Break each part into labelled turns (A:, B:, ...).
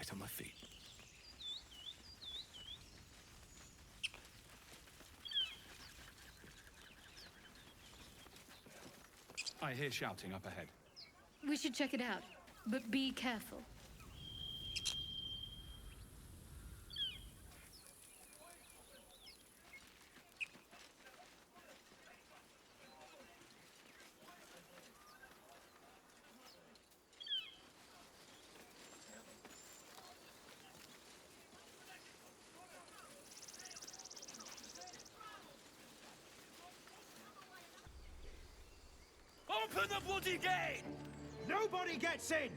A: light on my feet. I hear shouting up ahead.
B: We should check it out, but be careful.
C: Open the bloody gate!
D: Nobody gets in!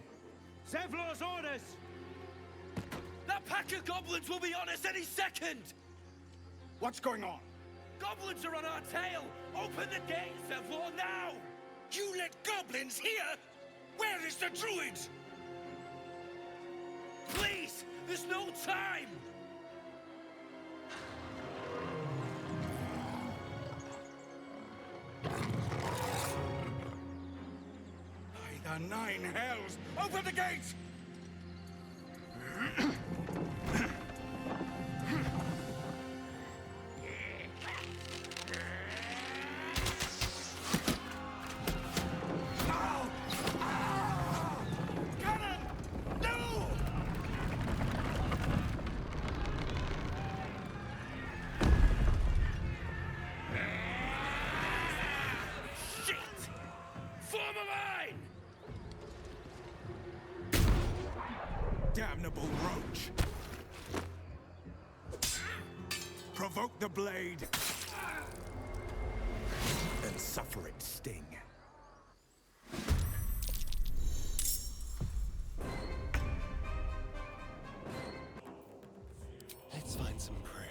D: Zevlor's orders!
C: That pack of goblins will be on us any second!
D: What's going on?
C: Goblins are on our tail! Open the gate, Zevlor, now!
E: You let goblins here? Where is the druid?
C: Please! There's no time!
E: By the nine hells! Open the gates! Damnable roach! Provoke the blade and suffer its sting.
A: Let's find some prey.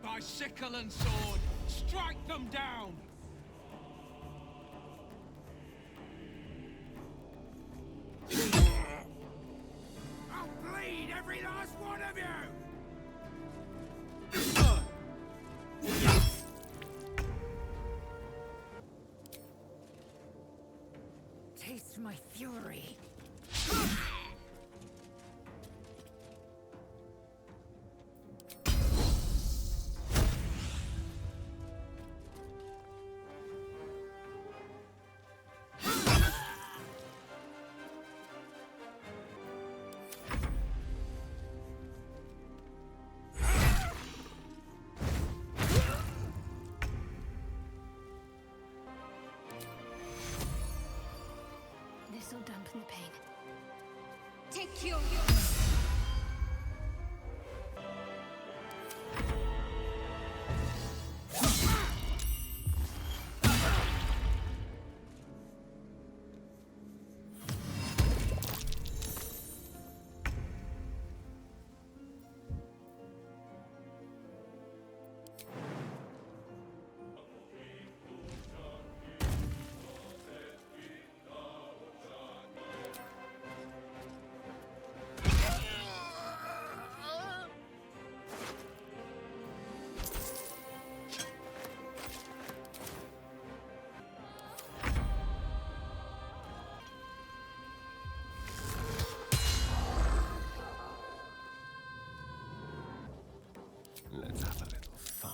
F: By sickle and sword, strike them down!
E: I'll bleed every last one of you!
G: Taste my fury.
B: This'll dampen the pain. Take your...
A: Let's have a little fun.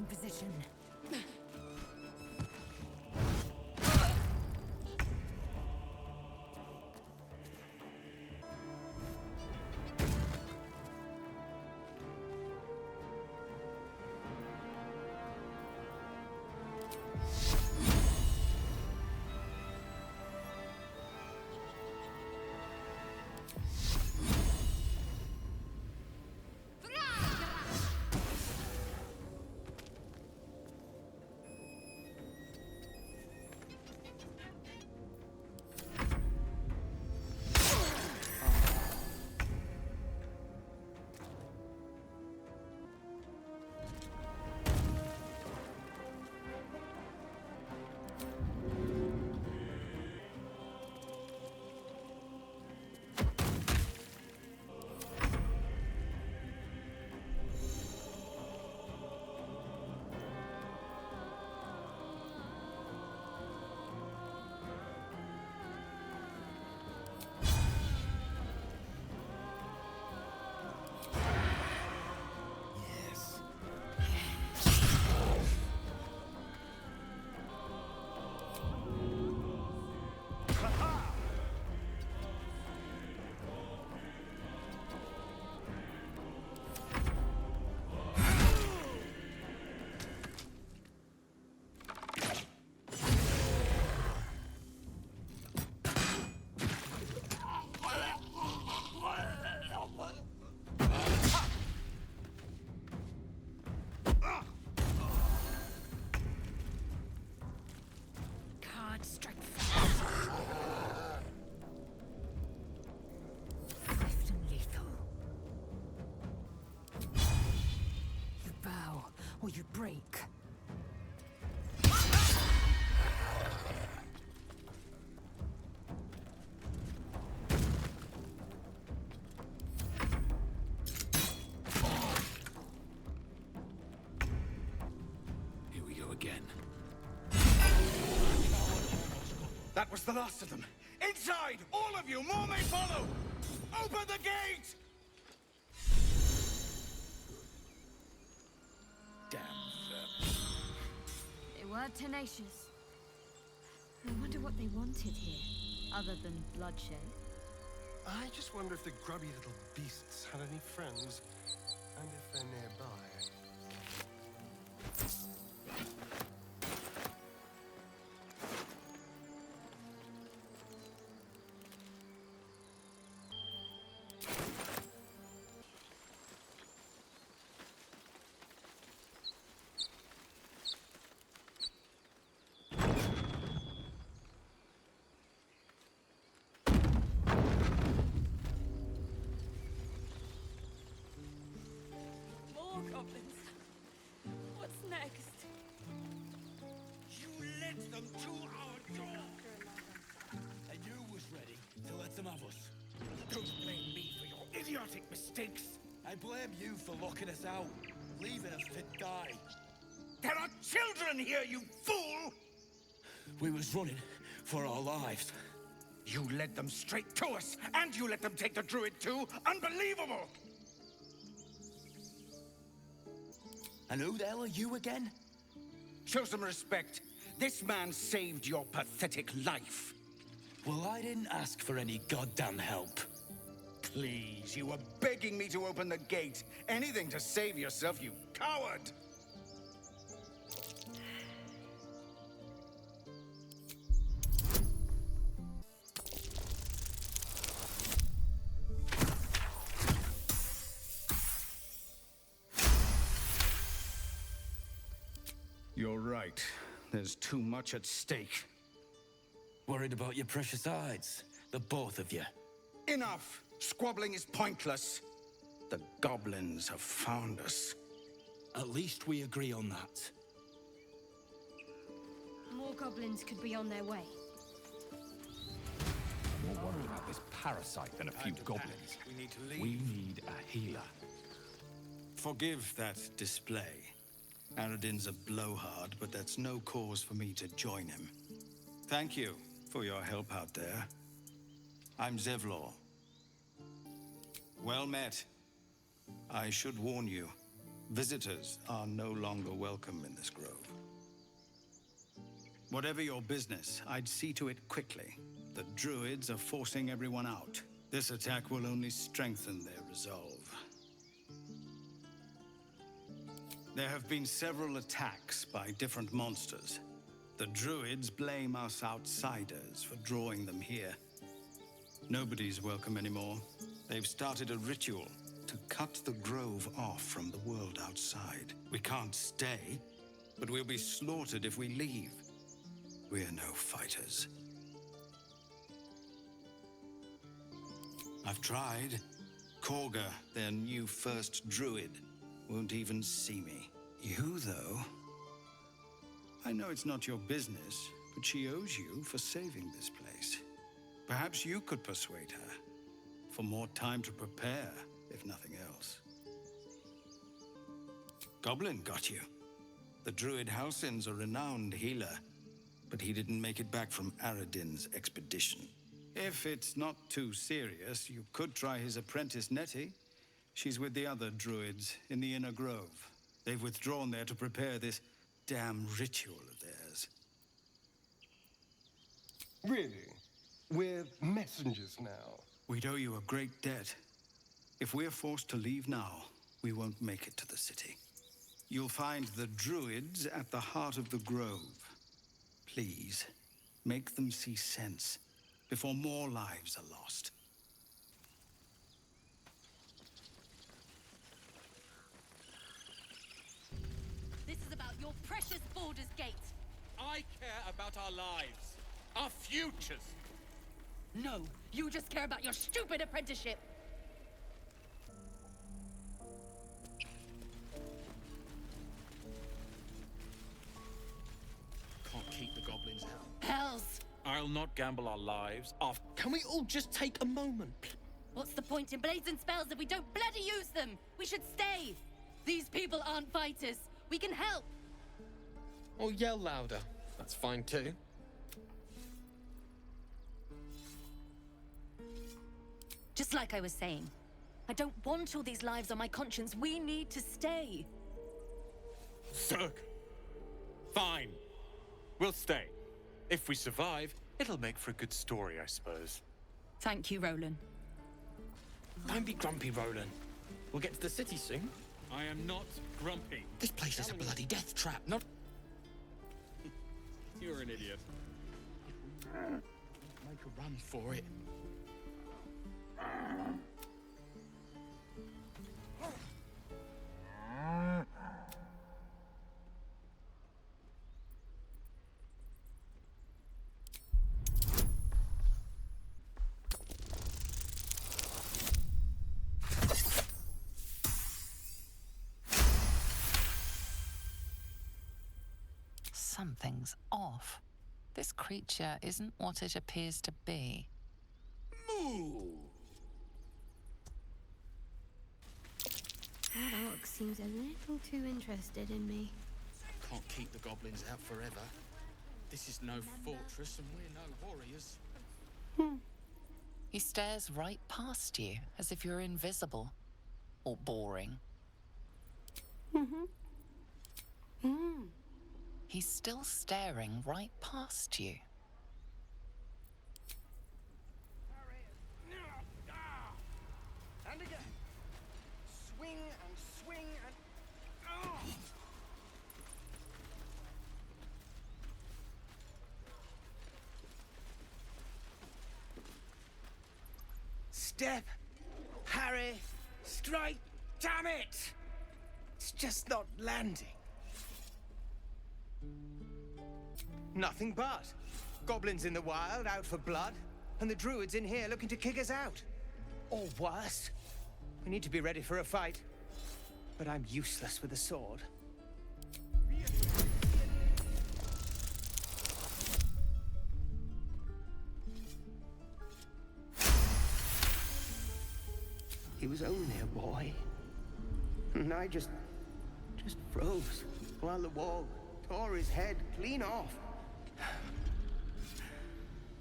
G: taking position. Strike fast. Swift and lethal. You bow or you break.
A: Here we go again.
D: That was the last of them. Inside! All of you! More may follow! Open the gate!
A: Damn
B: They were tenacious. I wonder what they wanted here, other than bloodshed.
A: I just wonder if the grubby little beasts had any friends, and if they're nearby.
G: Goblins. What's next?
C: You led them to our door! And you was ready to let them have us.
D: Don't blame me for your idiotic mistakes.
C: I blame you for locking us out, leaving us to die.
D: There are children here, you fool!
C: We was running for our lives.
D: You led them straight to us, and you let them take the druid too? Unbelievable!
C: And who the hell are you again?
D: Show some respect. This man saved your pathetic life.
C: Well, I didn't ask for any goddamn help.
D: Please, you were begging me to open the gate. Anything to save yourself, you coward! You're right. There's too much at stake.
C: Worried about your precious hides, the both of you.
D: Enough! Squabbling is pointless. The goblins have found us.
C: At least we agree on that.
B: More goblins could be on their way.
H: More worried about this parasite than a few goblins.
A: We need to leave.
H: We need a healer.
I: Forgive that display. Aradin's a blowhard, but that's no cause for me to join him. Thank you for your help out there. I'm Zevlor. Well met. I should warn you, Visitors are no longer welcome in this grove. Whatever your business, I'd see to it quickly. The druids are forcing everyone out. This attack will only strengthen their resolve. There have been several attacks by different monsters. The druids blame us outsiders for drawing them here. Nobody's welcome anymore. They've started a ritual to cut the grove off from the world outside. We can't stay, but we'll be slaughtered if we leave. We're no fighters. I've tried. Korga, their new first druid, won't even see me. You, though? I know it's not your business, but she owes you for saving this place. Perhaps you could persuade her, for more time to prepare, if nothing else. Goblin got you. The druid Halsin's a renowned healer, but he didn't make it back from Aradin's expedition. If it's not too serious, you could try his apprentice Nettie. She's with the other druids in the Inner Grove. They've withdrawn there to prepare this damn ritual of theirs.
A: Really? We're messengers now.
I: We'd owe you a great debt. If we're forced to leave now, we won't make it to the city. You'll find the druids at the heart of the grove. Please, make them see sense before more lives are lost.
J: This is about your precious Baldur's Gate.
F: I care about our lives, our futures.
J: No, you just care about your stupid apprenticeship.
C: Can't keep the goblins out.
J: Hells!
F: I'll not gamble our lives off. Can we all just take a moment?
J: What's the point in blazing spells if we don't bloody use them? We should stay. These people aren't fighters. We can help.
K: Or yell louder. That's fine too.
J: Just like I was saying, I don't want all these lives on my conscience. We need to stay.
F: Zerg. Fine. We'll stay. If we survive, it'll make for a good story, I suppose.
J: Thank you, Roland.
K: Don't be grumpy, Roland. We'll get to the city soon.
F: I am not grumpy.
C: This place is a bloody death trap, not...
F: You're an idiot.
C: Make a run for it.
G: Something's off. This creature isn't what it appears to be.
C: Moo!
B: That orc seems a little too interested in me.
C: Can't keep the goblins out forever. This is no fortress and we're no warriors.
G: He stares right past you, as if you're invisible. Or boring. He's still staring right past you.
D: And again. Swing and swing and... Oh! Step, Harry, strike, damn it! It's just not landing. Nothing but. Goblins in the wild, out for blood, and the druids in here looking to kick us out. Or worse. We need to be ready for a fight. But I'm useless with a sword. He was only a boy. And I just froze while the wall tore his head clean off.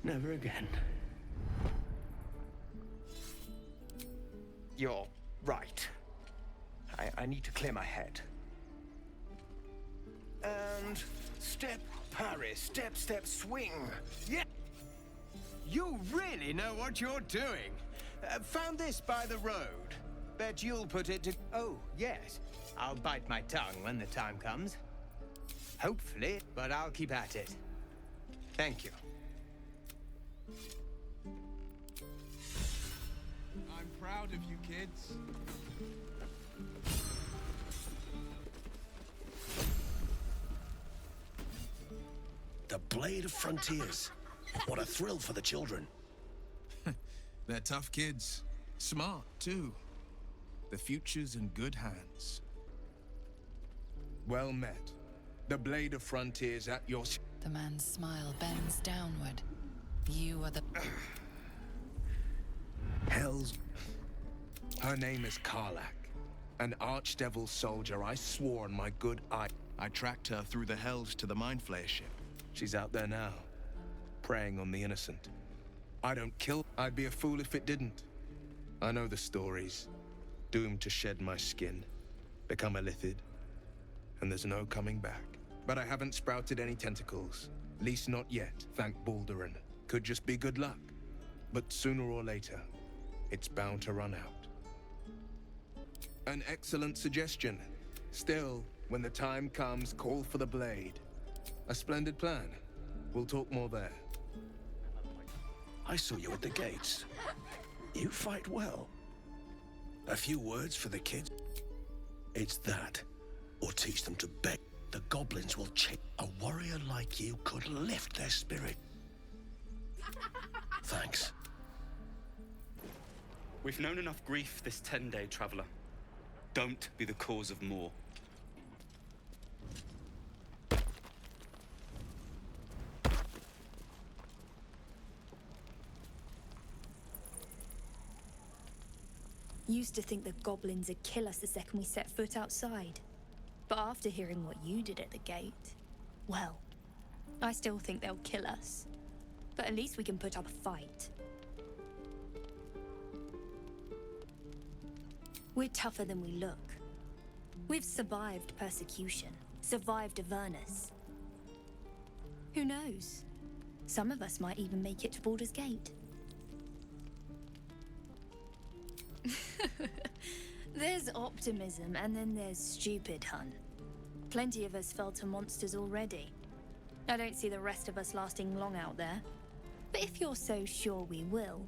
D: Never again. You're right.
L: I need to clear my head. And step, parry, step, step, swing. Yeah!
D: You really know what you're doing. Found this by the road. Bet you'll put it to... Oh, yes. I'll bite my tongue when the time comes. Hopefully, but I'll keep at it. Thank you.
E: I'm proud of you, kids.
M: The Blade of Frontiers. What a thrill for the children.
N: They're tough kids. Smart, too. The future's in good hands. Well met. The Blade of Frontiers at your...
G: The man's smile bends downward. You are the...
N: Hell's... Her name is Karlach. An archdevil soldier I swore on my good eye. I tracked her through the Hells to the Mind Flayer ship. She's out there now, preying on the innocent. I don't kill... I'd be a fool if it didn't. I know the stories. Doomed to shed my skin, become a lithid, and there's no coming back. But I haven't sprouted any tentacles. Least not yet, thank Baldur. Could just be good luck. But sooner or later, it's bound to run out. An excellent suggestion. Still, when the time comes, call for the blade. A splendid plan. We'll talk more there.
M: I saw you at the gates. You fight well. A few words for the kids. It's that, or teach them to beg. The goblins will change. A warrior like you could lift their spirit. Thanks.
O: We've known enough grief this 10-day traveler. Don't be the cause of more.
P: Used to think the goblins would kill us the second we set foot outside. But after hearing what you did at the gate, well, I still think they'll kill us. But at least we can put up a fight. We're tougher than we look. We've survived persecution, survived Avernus. Who knows? Some of us might even make it to Baldur's Gate. There's optimism, and then there's stupid, hun. Plenty of us fell to monsters already. I don't see the rest of us lasting long out there. But if you're so sure we will,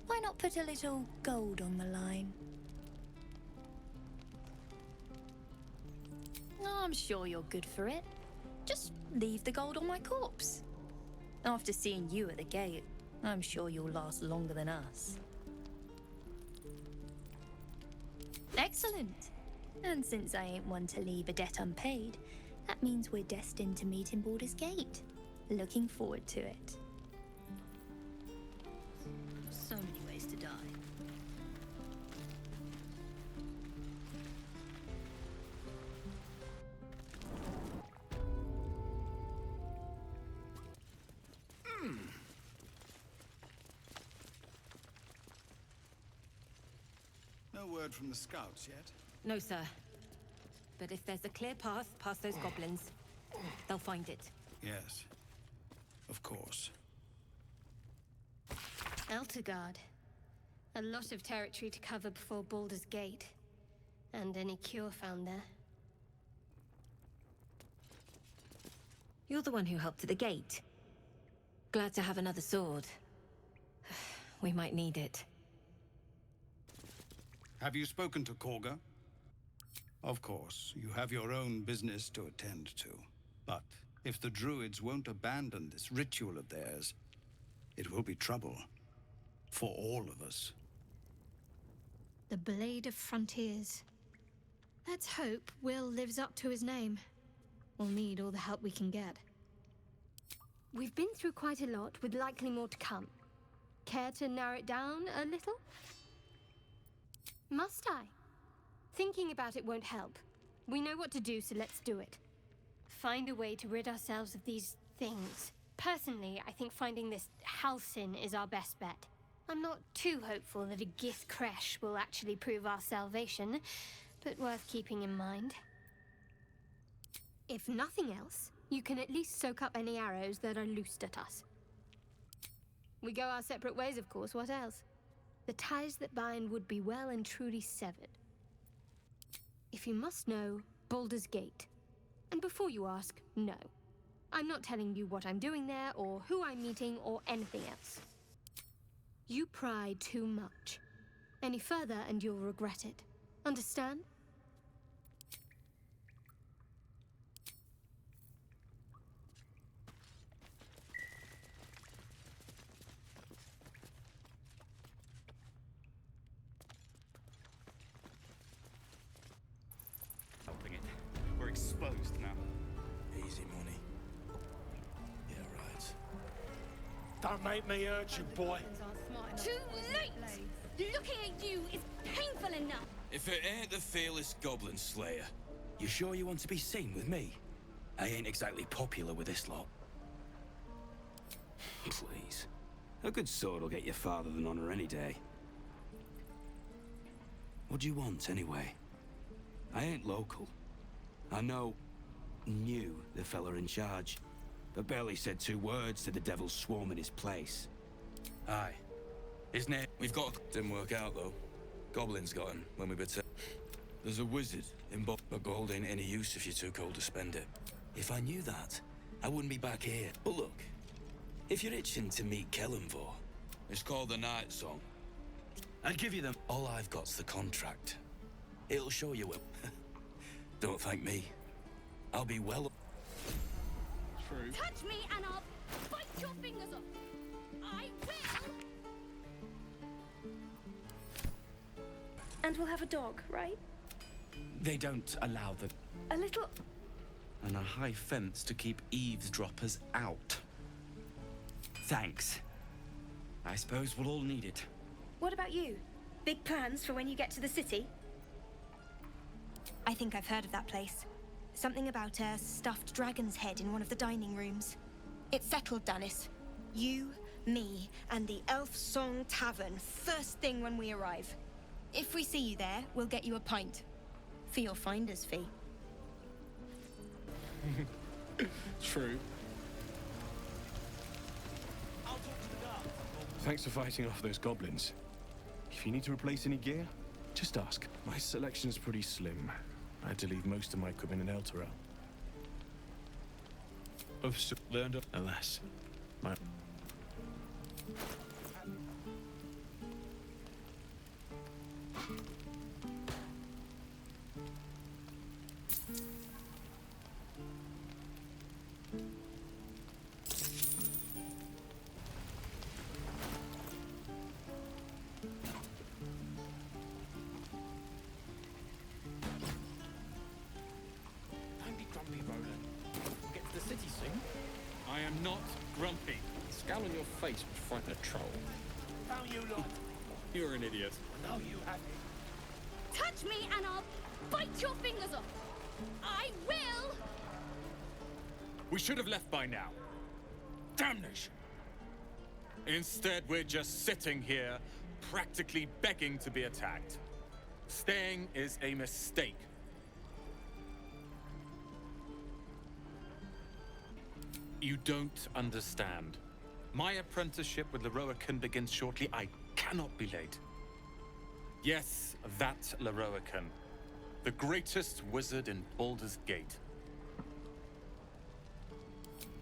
P: why not put a little gold on the line? I'm sure you're good for it. Just leave the gold on my corpse. After seeing you at the gate, I'm sure you'll last longer than us. Excellent. And since I ain't one to leave a debt unpaid, that means we're destined to meet in Baldur's Gate. Looking forward to it. So many ways to die.
I: No word from the scouts yet?
B: No, sir. But if there's a clear path past those goblins, they'll find it.
I: Yes. Of course.
Q: Eltergard. A lot of territory to cover before Baldur's Gate. And any cure found there.
B: You're the one who helped at the gate. Glad to have another sword. We might need it.
I: Have you spoken to Korga? Of course, you have your own business to attend to. But if the druids won't abandon this ritual of theirs, it will be trouble. For all of us.
Q: The Blade of Frontiers. Let's hope Will lives up to his name. We'll need all the help we can get. We've been through quite a lot, with likely more to come. Care to narrow it down a little? Must I? Thinking about it won't help. We know what to do, so let's do it. Find a way to rid ourselves of these things. Personally, I think finding this Halcyon is our best bet. I'm not too hopeful that a Gith Kresh will actually prove our salvation, but worth keeping in mind. If nothing else, you can at least soak up any arrows that are loosed at us. We go our separate ways, of course, what else? The ties that bind would be well and truly severed. If you must know, Baldur's Gate. And before you ask, no. I'm not telling you what I'm doing there, or who I'm meeting, or anything else. You pry too much. Any further and you'll regret it. Understand?
O: Helping it. We're exposed now.
L: Easy money. Yeah, right.
C: Don't make me hurt you, boy.
J: Too late! Looking at you is painful enough.
C: If it ain't the fearless goblin slayer, you sure you want to be seen with me? I ain't exactly popular with this lot. Please. A good sword will get you farther than honor any day. What do you want, anyway? I ain't local. I knew the fella in charge, but barely said 2 words to the devil's swarm in his place. Aye. His name... We've got... Didn't work out, though. Goblins got him when we betrayed. There's a wizard in but gold ain't any use if you're too cold to spend it. If I knew that, I wouldn't be back here. But look, if you're itching to meet Kellenvor, it's called the Night Song. I'd give you them. All I've got's the contract. It'll show you well. Don't thank me. I'll be well...
J: True. Touch me and I'll bite your fingers off. I will!
P: And we'll have a dog, right?
O: They don't allow the...
P: A little...
O: And a high fence to keep eavesdroppers out. Thanks. I suppose we'll all need it.
P: What about you? Big plans for when you get to the city?
R: I think I've heard of that place. Something about a stuffed dragon's head in one of the dining rooms. It's settled, Danis. You, me, and the Elf Song Tavern first thing when we arrive. If we see you there, we'll get you a pint. For your finder's fee.
K: True. Thanks for fighting off those goblins. If you need to replace any gear, just ask. My selection's pretty slim. I had to leave most of my equipment in Elturel. I've learned of... Alas, my...
C: Don't be grumpy, Roland. We'll get to the city soon.
F: I am not grumpy. Scowl on your face would frighten a troll.
C: Now you lot.
F: You're an idiot.
C: Now you have it.
J: Touch me and I'll bite your fingers off. I will!
F: We should have left by now. Damnation! Instead, we're just sitting here, practically begging to be attacked. Staying is a mistake. You don't understand. My apprenticeship with Leroican begins shortly. I cannot be late. Yes, that Leroican. The greatest wizard in Baldur's Gate.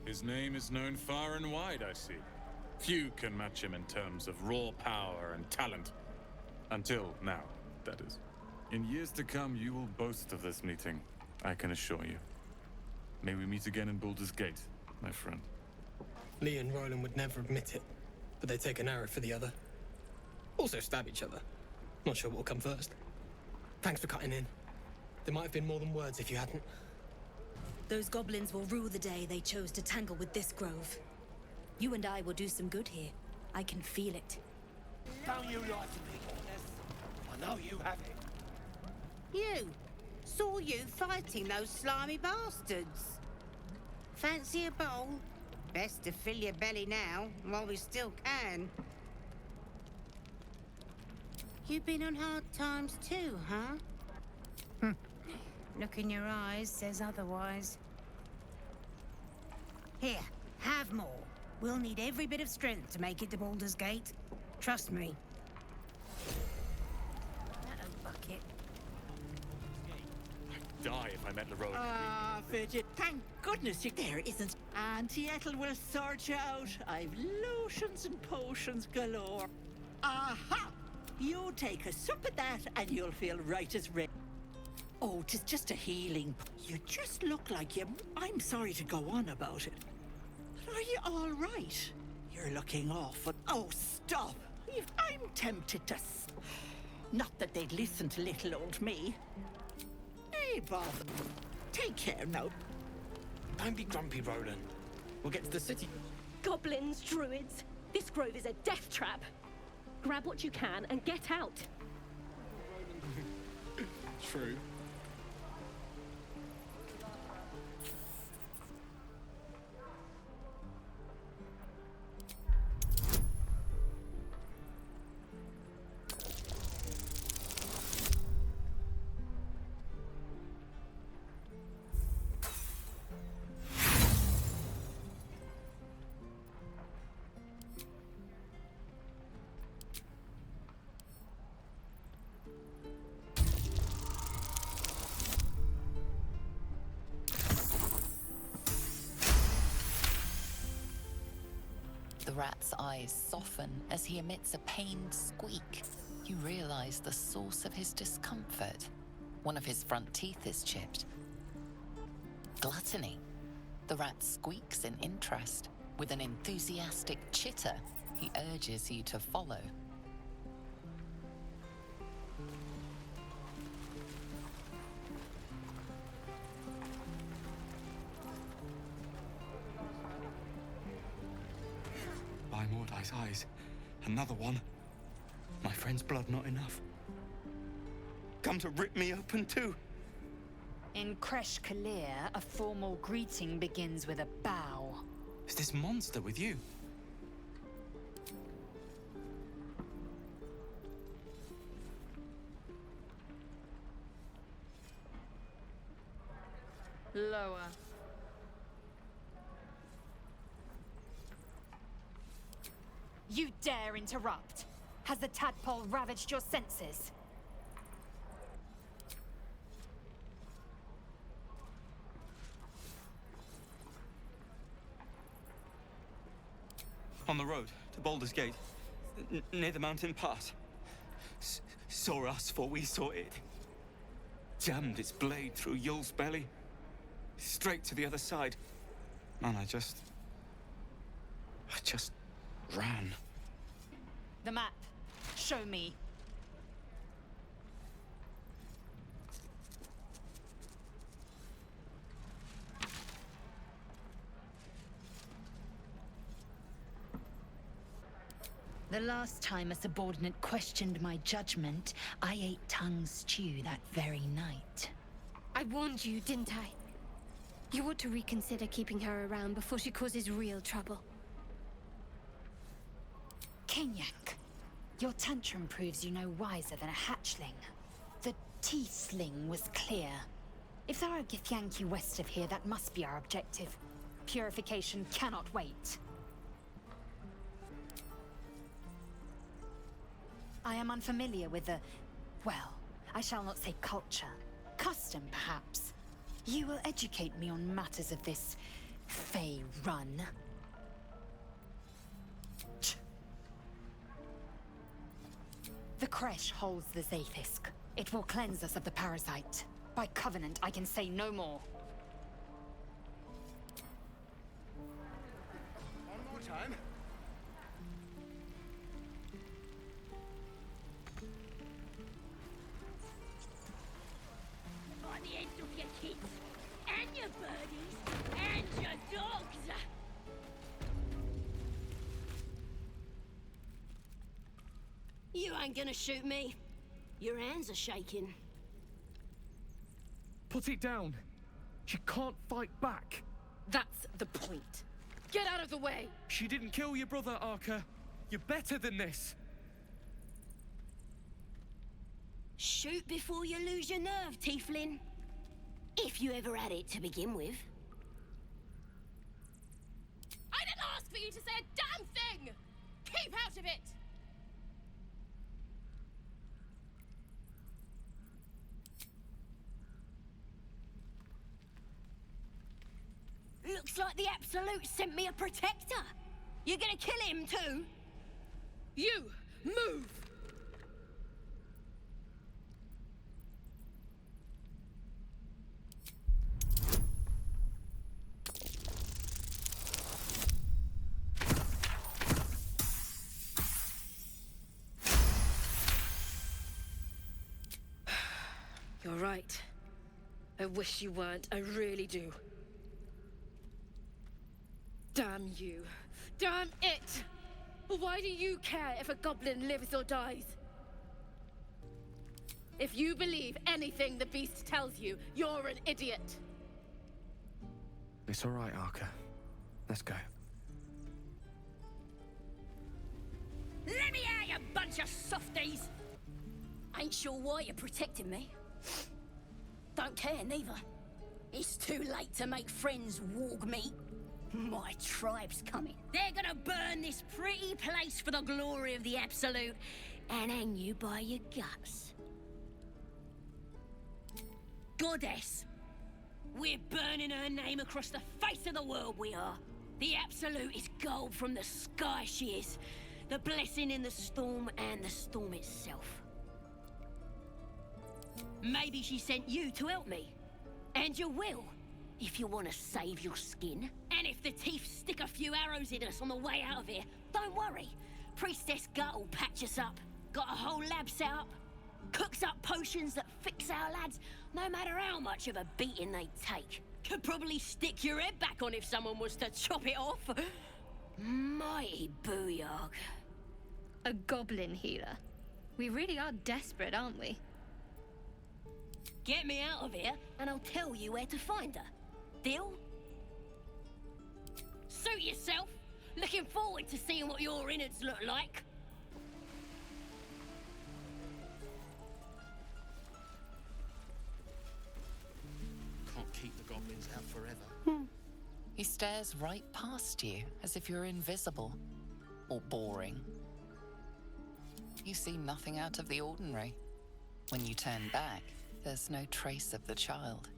F: His name is known far and wide, I see. Few can match him in terms of raw power and talent. Until now, that is. In years to come, you will boast of this meeting, I can assure you. May we meet again in Baldur's Gate, my friend.
K: Lee and Roland would never admit it, but they take an arrow for the other. Also stab each other. Not sure what will come first. Thanks for cutting in. There might have been more than words if you hadn't.
R: Those goblins will rue the day they chose to tangle with this grove. You and I will do some good here. I can feel it.
C: Don't you lie to me, Goddess. I know you have it.
S: You! Saw you fighting those slimy bastards. Fancy a bowl? Best to fill your belly now, while we still can. You've been on hard times too, huh? Look in your eyes says otherwise. Here, have more. We'll need every bit of strength to make it to Baldur's Gate. Trust me. Bucket.
F: I'd die if I met Leroy.
T: Ah, Fidget, thank goodness you're there, isn't Auntie Ethel will sort you out. I've lotions and potions galore. Aha! You take a sup of that and you'll feel right as rain. Oh, 'tis just a healing. You just look like you... I'm sorry to go on about it. But are you all right? You're looking awful. Oh, stop! I'm tempted to... Not that they'd listen to little old me. Hey, bother. Take care now.
K: Don't be grumpy, Roland. We'll get to the city.
U: Goblins, druids. This grove is a death trap. Grab what you can and get out.
K: True.
G: The rat's eyes soften as he emits a pained squeak. You realize the source of his discomfort. One of his front teeth is chipped. Gluttony. The rat squeaks in interest. With an enthusiastic chitter, he urges you to follow.
O: By Mordai's eyes. Another one. My friend's blood not enough. Come to rip me open too.
V: In Kresh Kalir, a formal greeting begins with a bow.
O: Is this monster with you?
V: Lower. You dare interrupt? Has the tadpole ravaged your senses?
O: On the road to Baldur's Gate, near the mountain pass. Saw us, for we saw it. Jammed its blade through Yul's belly, straight to the other side. Man, I just ran.
V: The map. Show me. The last time a subordinate questioned my judgment, I ate tongue stew that very night.
Q: I warned you, didn't I? You ought to reconsider keeping her around before she causes real trouble.
V: Kenyak, your tantrum proves you no wiser than a hatchling. The tiefling was clear. If there are Githyanki west of here, that must be our objective. Purification cannot wait. I am unfamiliar with the... well, I shall not say culture. Custom, perhaps. You will educate me on matters of this... Fey run. The Kresh holds the Zaithisk. It will cleanse us of the parasite. By covenant, I can say no more.
L: One more time.
U: On the ends of your kids, and your birdies, and your dogs! You ain't gonna shoot me. Your hands are shaking.
W: Put it down. She can't fight back.
U: That's the point. Get out of the way!
W: She didn't kill your brother, Arca. You're better than this.
U: Shoot before you lose your nerve, Tiefling.
A: If you ever had it to begin with.
J: I didn't ask for you to say a damn thing! Keep out of it!
A: Looks like the Absolute sent me a protector. You gonna kill him too?
J: You, move! You're right. I wish you weren't, I really do. Damn you. Damn it! Why do you care if a goblin lives or dies? If you believe anything the beast tells you, you're an idiot.
D: It's all right, Arca. Let's go.
A: Let me out, you bunch of softies! Ain't sure why you're protecting me. Don't care, neither. It's too late to make friends, warg meat. My tribe's coming. They're gonna burn this pretty place for the glory of the Absolute and hang you by your guts. Goddess! We're burning her name across the face of the world, we are. The Absolute is gold from the sky, she is. The blessing in the storm and the storm itself. Maybe she sent you to help me. And you will, if you want to save your skin. And if the teeth stick a few arrows in us on the way out of here, don't worry. Priestess Gut will patch us up. Got a whole lab set up. Cooks up potions that fix our lads, no matter how much of a beating they take. Could probably stick your head back on if someone was to chop it off. Mighty booyah.
Q: A goblin healer. We really are desperate, aren't we?
A: Get me out of here, and I'll tell you where to find her. Deal? Suit yourself. Looking forward to seeing what your innards look like.
M: Can't keep the goblins out forever.
G: He stares right past you, as if you're invisible. Or boring. You see nothing out of the ordinary. When you turn back, there's no trace of the child.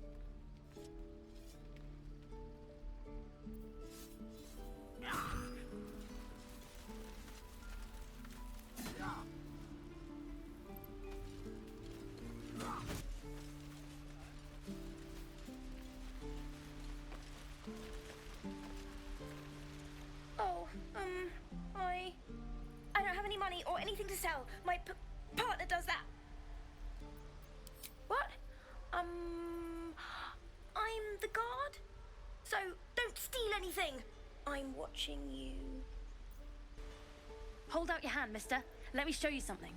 R: Oh, I don't have any money or anything to sell. My partner does that. What? I'm the guard. So don't steal anything. I'm watching you.
U: Hold out your hand, mister. Let me show you something.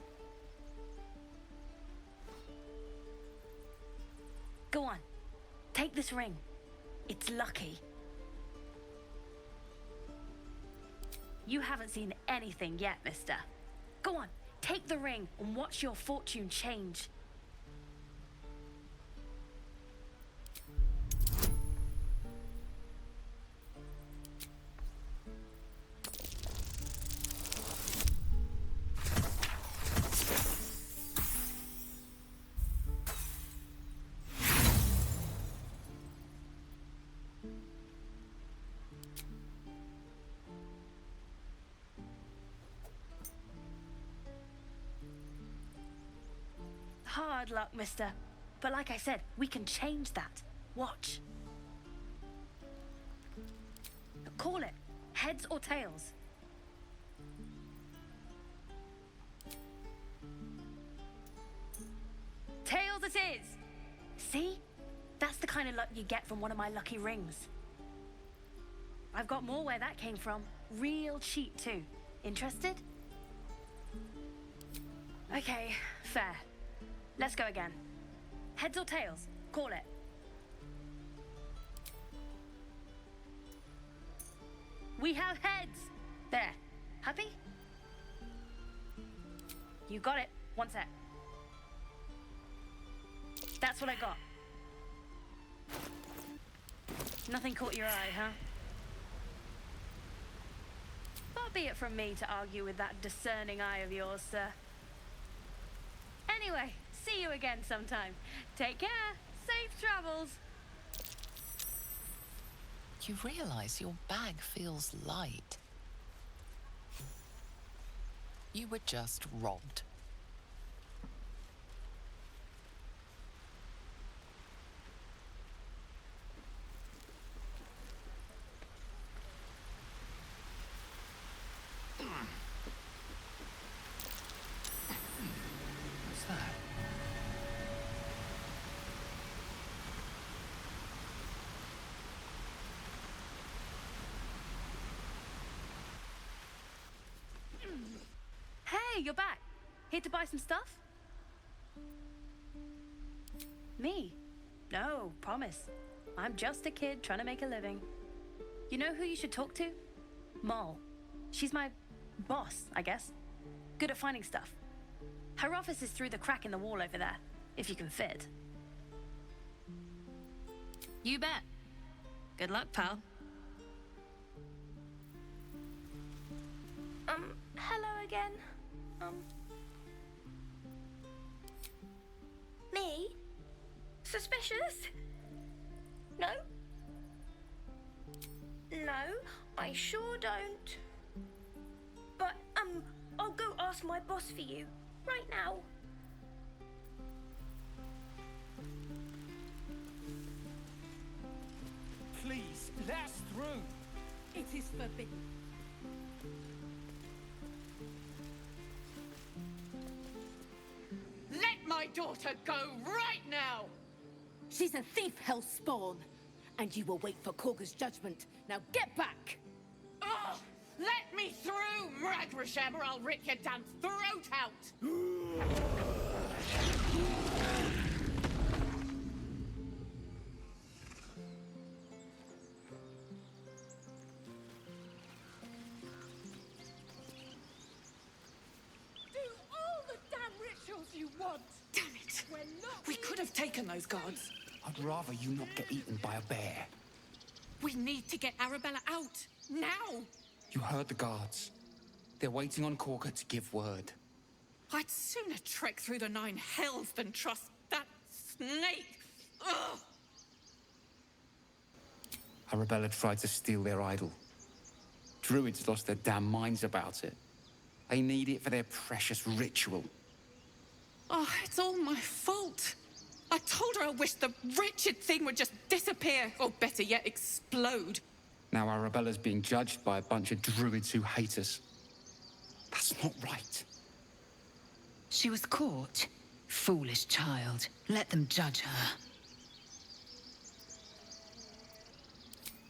U: Go on. Take this ring. It's lucky. You haven't seen anything yet, mister. Go on. Take the ring and watch your fortune change. Hard luck, mister. But like I said, we can change that. Watch. Call it. Heads or tails? Tails it is! See? That's the kind of luck you get from one of my lucky rings. I've got more where that came from. Real cheap, too. Interested? Okay, fair. Let's go again. Heads or tails? Call it. We have heads! There. Happy? You got it. One sec. That's what I got. Nothing caught your eye, huh? Far be it from me to argue with that discerning eye of yours, sir. Anyway, see you again sometime. Take care. Safe travels.
G: You realize your bag feels light. You were just robbed.
D: What's that?
U: Hey, you're back. Here to buy some stuff? Me? No, promise. I'm just a kid trying to make a living. You know who you should talk to? Moll. She's my boss, I guess. Good at finding stuff. Her office is through the crack in the wall over there, if you can fit. You bet. Good luck, pal.
R: Hello again. Me? Suspicious? No? No, I sure don't. But, I'll go ask my boss for you, right now.
T: Please, let us through. It is forbidden. Let my daughter go right now!
J: She's a thief, hellspawn. And you will wait for Korga's judgment. Now get back!
T: Oh, let me through, Mragrasham, or I'll rip your damn throat out! Do all the damn rituals you want!
E: Damn it! We could have taken those guards.
D: I'd rather you not get eaten by a bear.
E: We need to get Arabella out. Now!
D: You heard the guards. They're waiting on Korga to give word.
E: I'd sooner trek through the 9 hells than trust that snake. Ugh!
D: Arabella tried to steal their idol. Druids lost their damn minds about it. They need it for their precious ritual.
E: Oh, it's all my fault. I told her I wished the wretched thing would just disappear, or better yet, explode.
D: Now Arabella's being judged by a bunch of druids who hate us. That's not right.
H: She was caught. Foolish child. Let them judge her.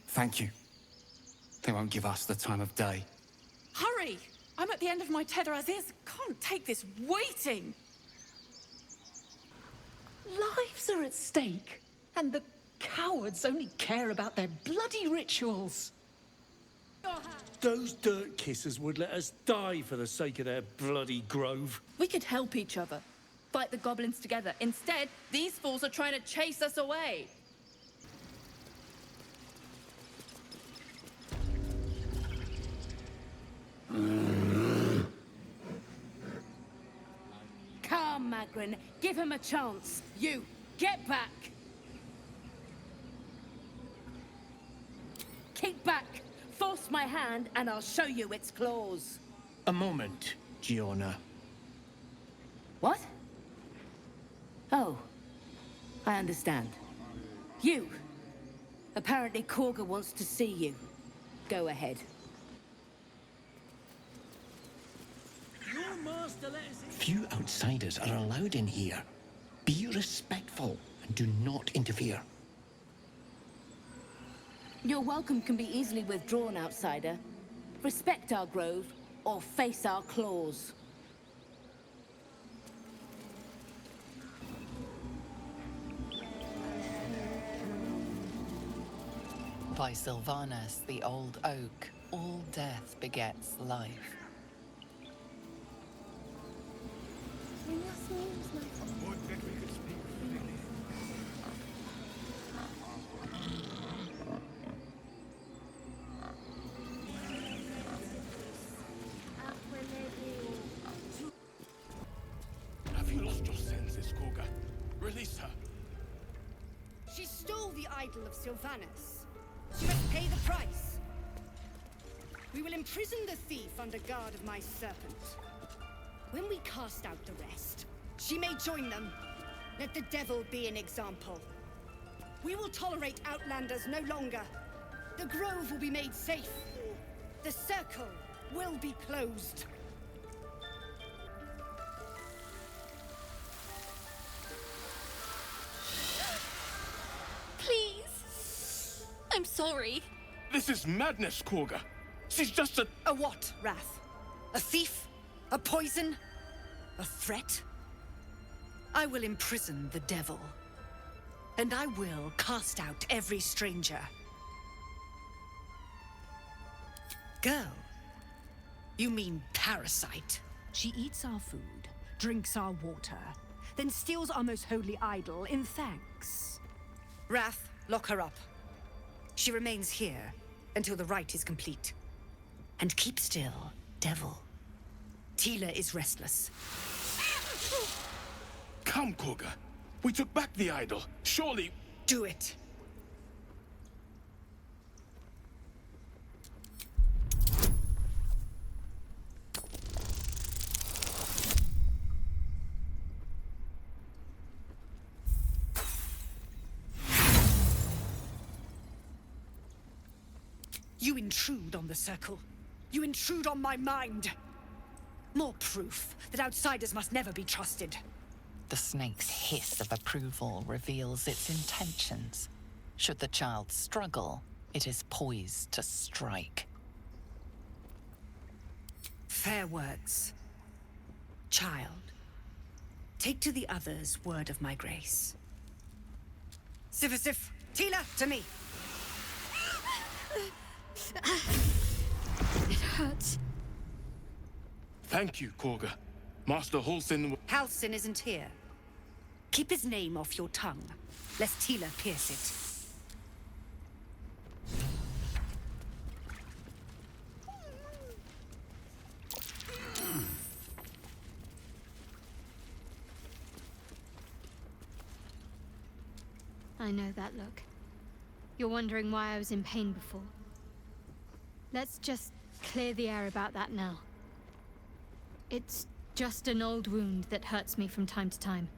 D: Thank you. They won't give us the time of day.
E: Hurry! I'm at the end of my tether as is. Can't take this waiting.
T: Lives are at stake, and the cowards only care about their bloody rituals.
M: Those dirt kissers would let us die for the sake of their bloody grove.
J: We could help each other. Fight the goblins together. Instead, these fools are trying to chase us away. Come, Magrin. Give him a chance. You, get back. Keep back. Force my hand, and I'll show you its claws.
L: A moment, Giona.
J: What? Oh. I understand. You. Apparently Korga wants to see you. Go ahead.
L: Few outsiders are allowed in here. Be respectful and do not interfere.
J: Your welcome can be easily withdrawn, outsider. Respect our grove, or face our claws.
G: By Sylvanas, the old oak, all death begets life.
M: Would that we could speak freely.
B: Release her.
I: She stole the idol of Sylvanas. She must pay the price. We will imprison the thief under guard of my serpent. When we cast out the rest, she may join them. Let the devil be an example. We will tolerate outlanders no longer. The grove will be made safe. The circle will be closed.
B: Please. I'm sorry. This is madness, Korga. She's just a...
I: A what, Wrath? A thief? A poison? A threat? I will imprison the devil. And I will cast out every stranger. Girl, you mean parasite?
N: She eats our food, drinks our water, then steals our most holy idol in thanks.
I: Wrath, lock her up. She remains here until the rite is complete. And keep still, devil. Tila is restless.
B: Come, Korga. We took back the idol. Surely...
I: Do it. You intrude on the circle. You intrude on my mind. More proof that outsiders must never be trusted.
G: The snake's hiss of approval reveals its intentions. Should the child struggle, it is poised to strike.
I: Fair words. Child, take to the others word of my grace. Sifasif, Tila, to me!
Q: It hurts.
B: Thank you, Korga. Master Halsin...
I: Halsin isn't here. Keep his name off your tongue, lest Tila pierce it.
Q: I know that look. You're wondering why I was in pain before. Let's just clear the air about that now. It's just an old wound that hurts me from time to time.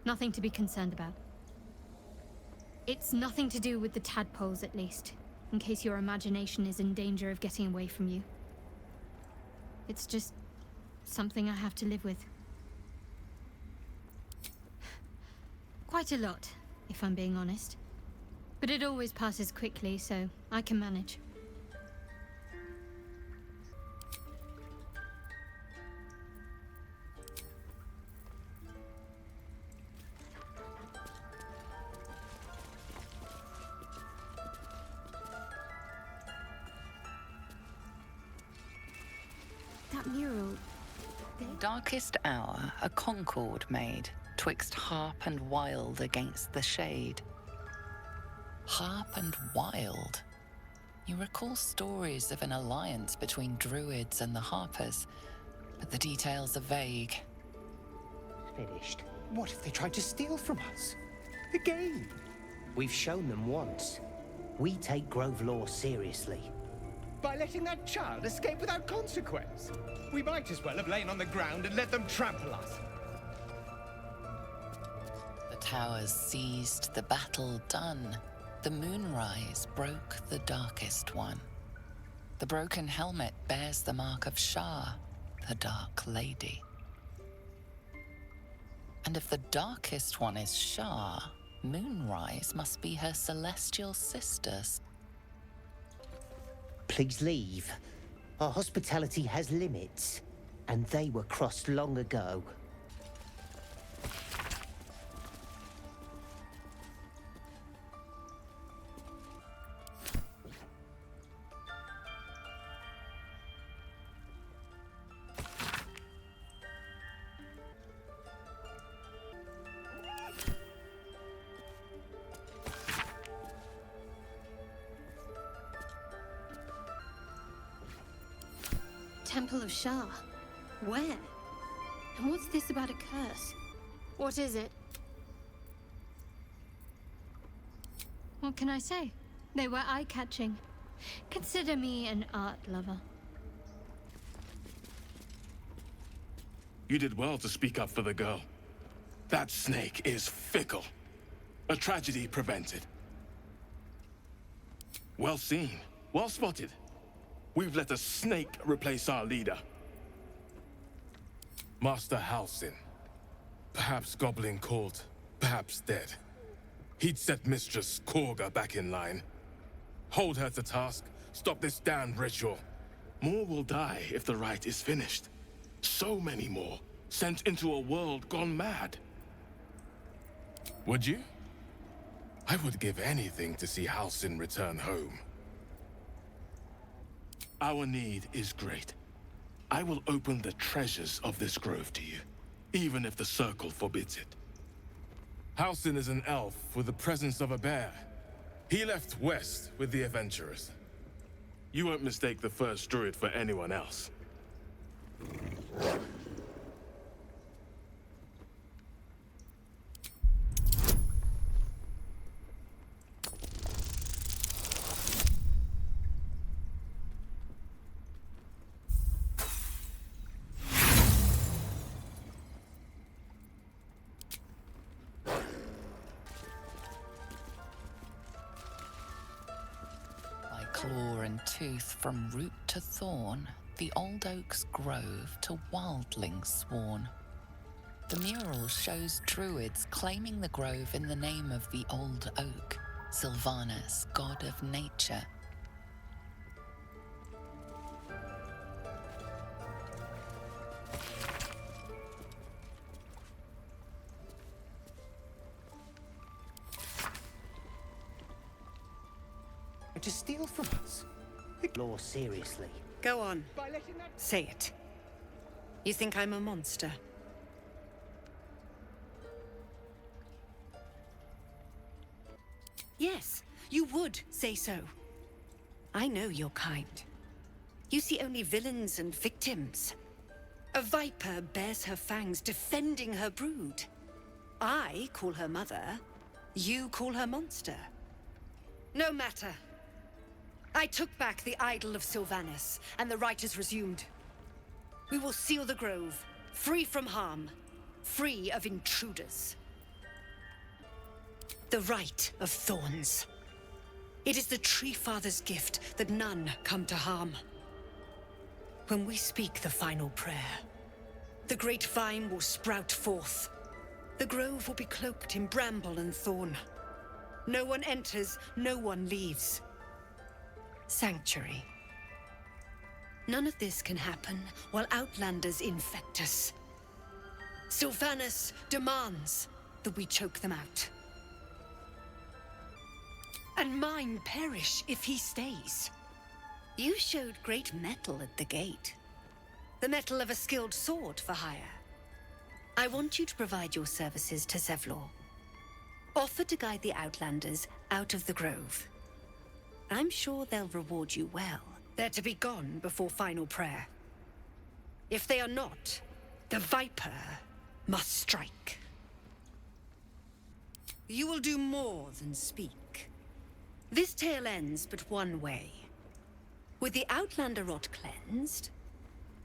Q: Nothing to be concerned about. It's nothing to do with the tadpoles, at least, in case your imagination is in danger of getting away from you. It's just something I have to live with. Quite a lot, if I'm being honest. But it always passes quickly, so I can manage. That mural...
G: Darkest hour, a concord made, twixt harp and wild against the shade. Harp and wild? You recall stories of an alliance between druids and the harpers, but the details are vague.
X: Finished. What if they tried to steal from us? Again? We've shown them once. We take Grove law seriously.
Y: By letting that child escape without consequence. We might as well have lain on the ground and let them trample us.
G: The towers seized, the battle done. The moonrise broke the darkest one. The broken helmet bears the mark of Shah, the Dark Lady. And if the darkest one is Shah, Moonrise must be her celestial sisters.
X: Please leave. Our hospitality has limits, and they were crossed long ago.
Q: Temple of Shah. Where? And what's this about a curse? What is it? What can I say? They were eye-catching. Consider me an art lover.
B: You did well to speak up for the girl. That snake is fickle. A tragedy prevented. Well seen. Well spotted. We've let a snake replace our leader. Master Halsin. Perhaps goblin caught, perhaps dead. He'd set Mistress Korga back in line. Hold her to task, stop this damned ritual. More will die if the rite is finished. So many more, sent into a world gone mad. Would you? I would give anything to see Halsin return home. Our need is great. I will open the treasures of this grove to you, even if the Circle forbids it. Halsin is an elf with the presence of a bear. He left west with the adventurers. You won't mistake the first druid for anyone else.
G: Claw and tooth from root to thorn, the old oak's grove to wildlings sworn. The mural shows druids claiming the grove in the name of the old oak, Sylvanus, god of nature.
X: To steal from us. Law seriously.
C: Go on. Say it. You think I'm a monster? Yes, you would say so. I know your kind. You see only villains and victims. A viper bears her fangs defending her brood. I call her mother. You call her monster. No matter. I took back the idol of Sylvanus, and the rite is resumed. We will seal the grove, free from harm, free of intruders. The rite of thorns. It is the Tree Father's gift that none come to harm. When we speak the final prayer, the great vine will sprout forth. The grove will be cloaked in bramble and thorn. No one enters, no one leaves. Sanctuary. None of this can happen while Outlanders infect us. Sylvanus demands that we choke them out. And mine perish if he stays. You showed great mettle at the gate. The mettle of a skilled sword for hire. I want you to provide your services to Zevlor. Offer to guide the Outlanders out of the grove. I'm sure they'll reward you well. They're to be gone before final prayer. If they are not, the Viper must strike. You will do more than speak. This tale ends but one way. With the Outlander rot cleansed,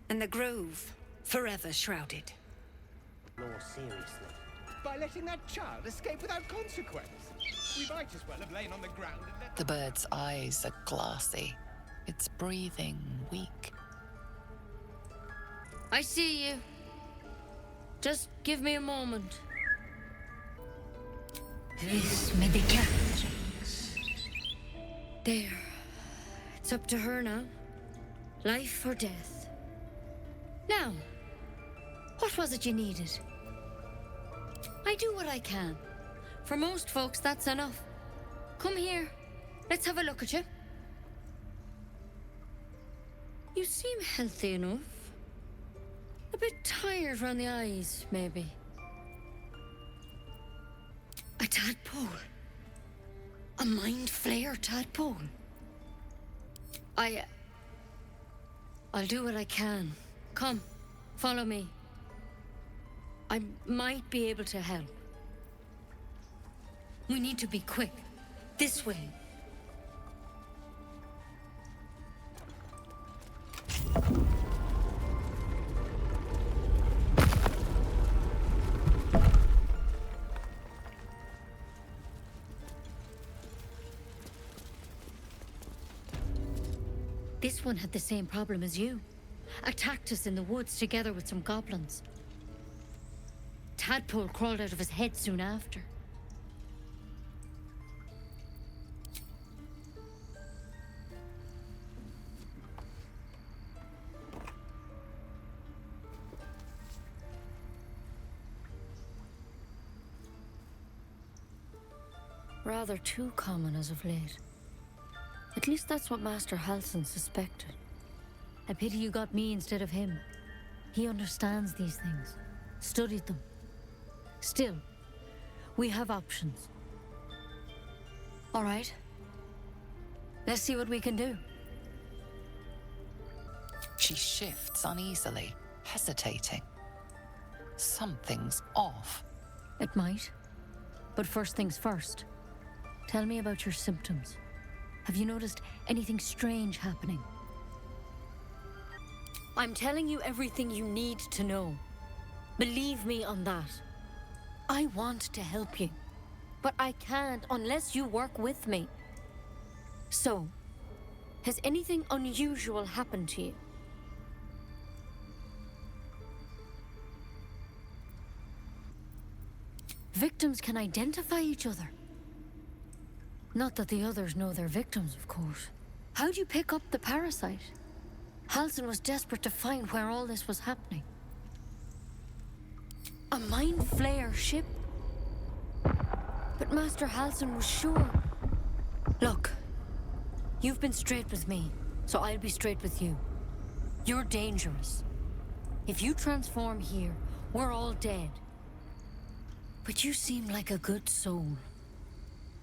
C: and the grove forever shrouded.
X: Law seriously.
Y: By letting that child escape without consequence. We might as well have lain on the ground and let...
G: The bird's eyes are glassy, its breathing weak.
F: I see you. Just give me a moment.
Q: This medication.
F: There. It's up to her now. Life or death. Now, what was it you needed? I do what I can. For most folks, that's enough. Come here. Let's have a look at you. You seem healthy enough. A bit tired around the eyes, maybe. A tadpole. A mind flayer tadpole. I'll do what I can. Come, follow me. I might be able to help. We need to be quick.
C: This way.
F: This one had the same problem as you. Attacked us in the woods together with some goblins. Tadpole crawled out of his head soon after. Rather too common as of late. At least that's what Master Halsin suspected. A pity you got me instead of him. He understands these things, studied them. Still, we have options. All right. Let's see what we can do.
G: She shifts uneasily, hesitating. Something's off.
F: It might. But first things first. Tell me about your symptoms. Have you noticed anything strange happening? I'm telling you everything you need to know. Believe me on that. I want to help you, but I can't unless you work with me. So, has anything unusual happened to you? Victims can identify each other. Not that the others know they're victims, of course. How'd you pick up the parasite? Halsin was desperate to find where all this was happening. A mind flayer ship? But Master Halsin was sure. Look, you've been straight with me, so I'll be straight with you. You're dangerous. If you transform here, we're all dead. But you seem like a good soul.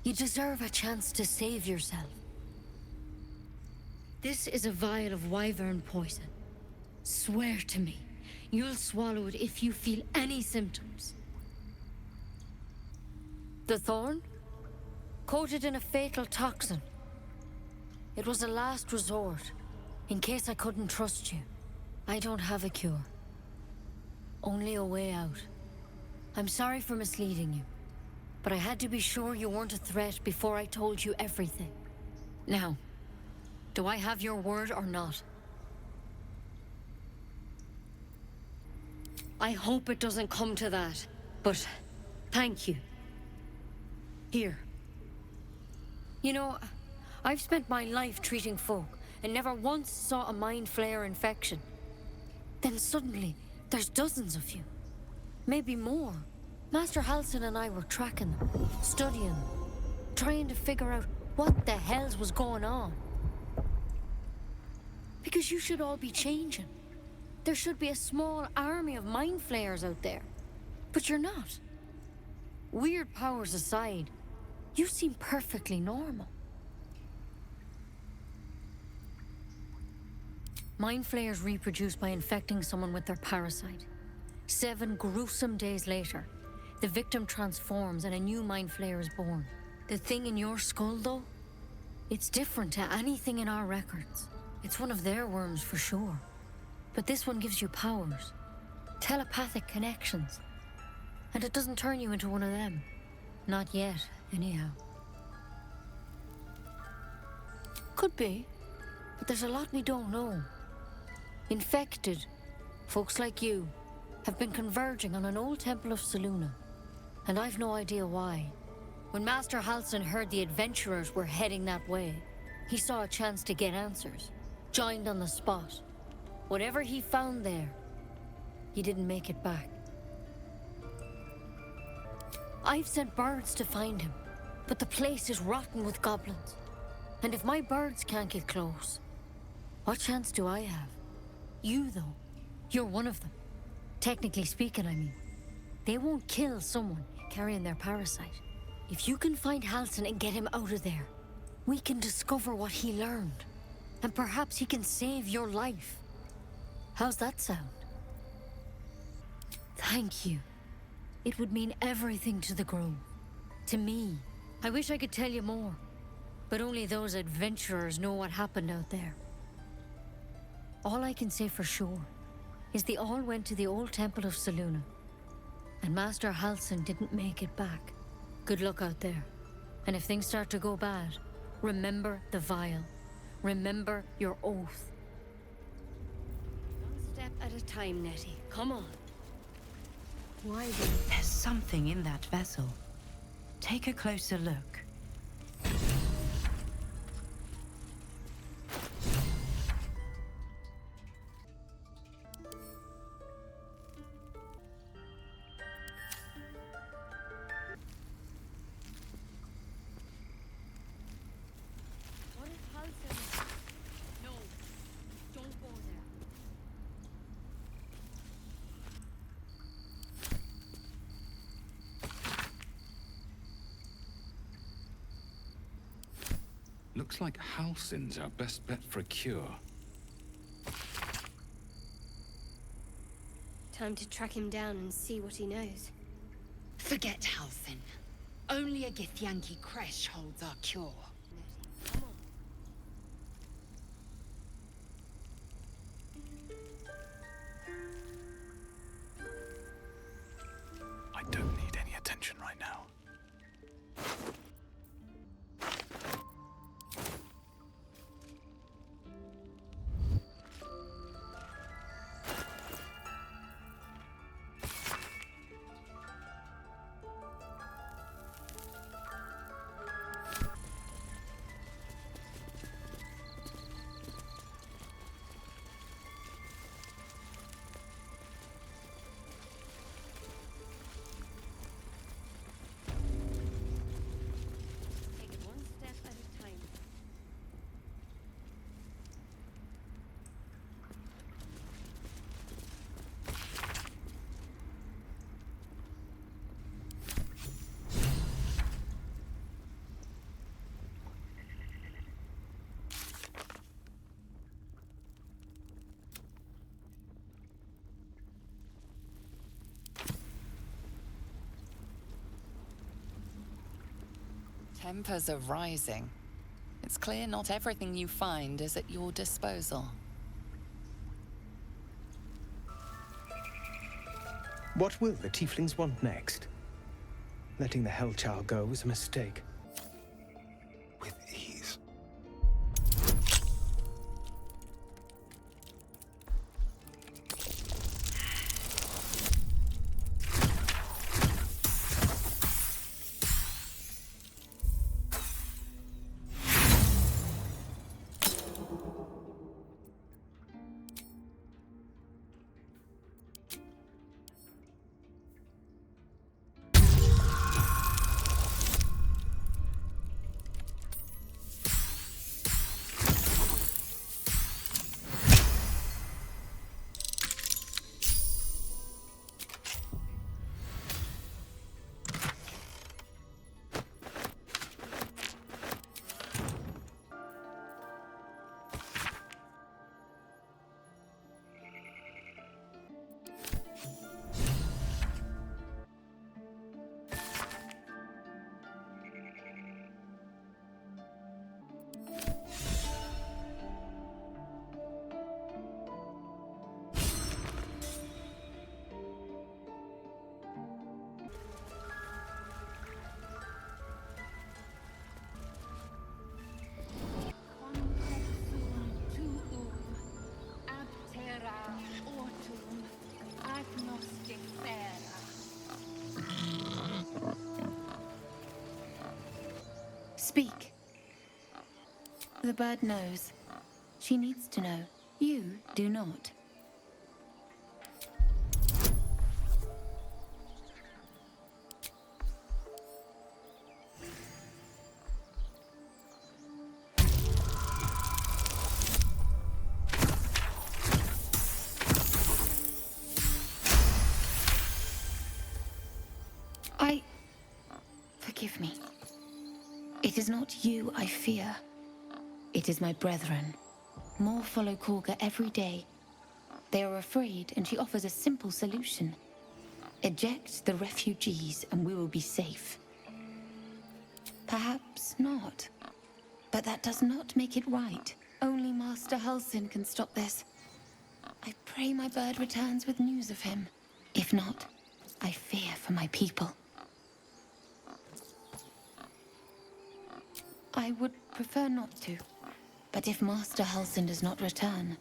F: You deserve a chance to save yourself. This is a vial of wyvern poison. Swear to me, you'll swallow it if you feel any symptoms. The thorn? Coated in a fatal toxin. It was a last resort, in case I couldn't trust you. I don't have a cure. Only a way out. I'm sorry for misleading you. But I had to be sure you weren't a threat before I told you everything. Now, do I have your word or not? I hope it doesn't come to that, but thank you. Here. You know, I've spent my life treating folk and never once saw a mind flayer infection. Then suddenly, there's dozens of you. Maybe more. Master Halsin and I were tracking them, studying them, trying to figure out what the hells was going on. Because you should all be changing. There should be a small army of mind flayers out there. But you're not. Weird powers aside, you seem perfectly normal. Mind flayers reproduce by infecting someone with their parasite. 7 gruesome days later, the victim transforms and a new mind flayer is born. The thing in your skull, though, it's different to anything in our records. It's one of their worms for sure. But this one gives you powers, telepathic connections. And it doesn't turn you into one of them. Not yet, anyhow. Could be, but there's a lot we don't know. Infected, folks like you, have been converging on an old temple of Selûne. And I've no idea why. When Master Halsin heard the adventurers were heading that way, he saw a chance to get answers. Joined on the spot. Whatever he found there, he didn't make it back. I've sent birds to find him, but the place is rotten with goblins. And if my birds can't get close, what chance do I have? You, though, you're one of them. Technically speaking, I mean. They won't kill someone carrying their parasite. If you can find Halsin and get him out of there, we can discover what he learned. And perhaps he can save your life. How's that sound? Thank you. It would mean everything to the Grove. To me. I wish I could tell you more, but only those adventurers know what happened out there. All I can say for sure is they all went to the old temple of Selûne, and Master Halsin didn't make it back. Good luck out there. And if things start to go bad, remember the vial. Remember your oath. One step at a time, Nettie. Come on.
H: Why then? There's something in that vessel. Take a closer look.
F: What if Halsin... No, don't go there.
K: Looks like Halsin's our best bet for a cure.
Q: Time to track him down and see what he knows.
H: Forget Halsin. Only a Githyanki Kresh holds our cure.
K: I don't need any attention right now.
F: Take it one step at a time.
G: Tempers are rising. It's clear not everything you find is at your disposal.
Y: What will the tieflings want next? Letting the Hellchild go was a mistake.
K: With ease.
H: Speak. The bird knows. She needs to know. You do not. Forgive me. It is not you I fear. It is my brethren. More follow Korga every day. They are afraid, and she offers a simple solution. Eject the refugees, and we will be safe. Perhaps not. But that does not make it right. Only Master Halsin can stop this. I pray my bird returns with news of him. If not, I fear for my people. I would prefer not to. But if Master Halsin does not return,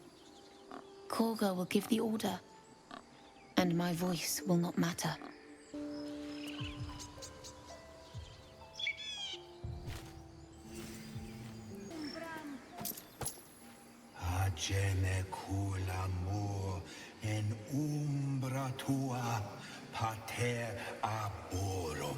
H: Korga will give the order, and my voice will not matter.
O: Agene culamur en umbra tua pater aborum.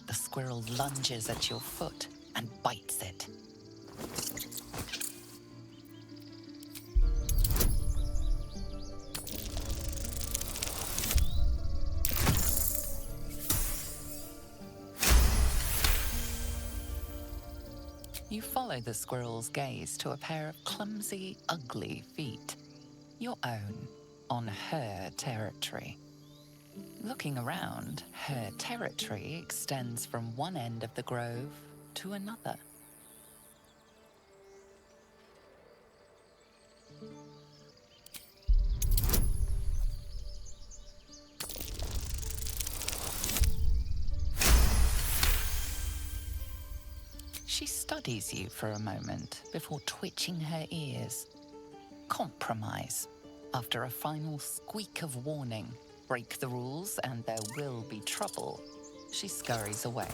G: The squirrel lunges at your foot and bites it. You follow the squirrel's gaze to a pair of clumsy, ugly feet. Your own, on her territory. Looking around, her territory extends from one end of the grove to another. She studies you for a moment before twitching her ears. Compromise. After a final squeak of warning, break the rules and there will be trouble, she scurries away.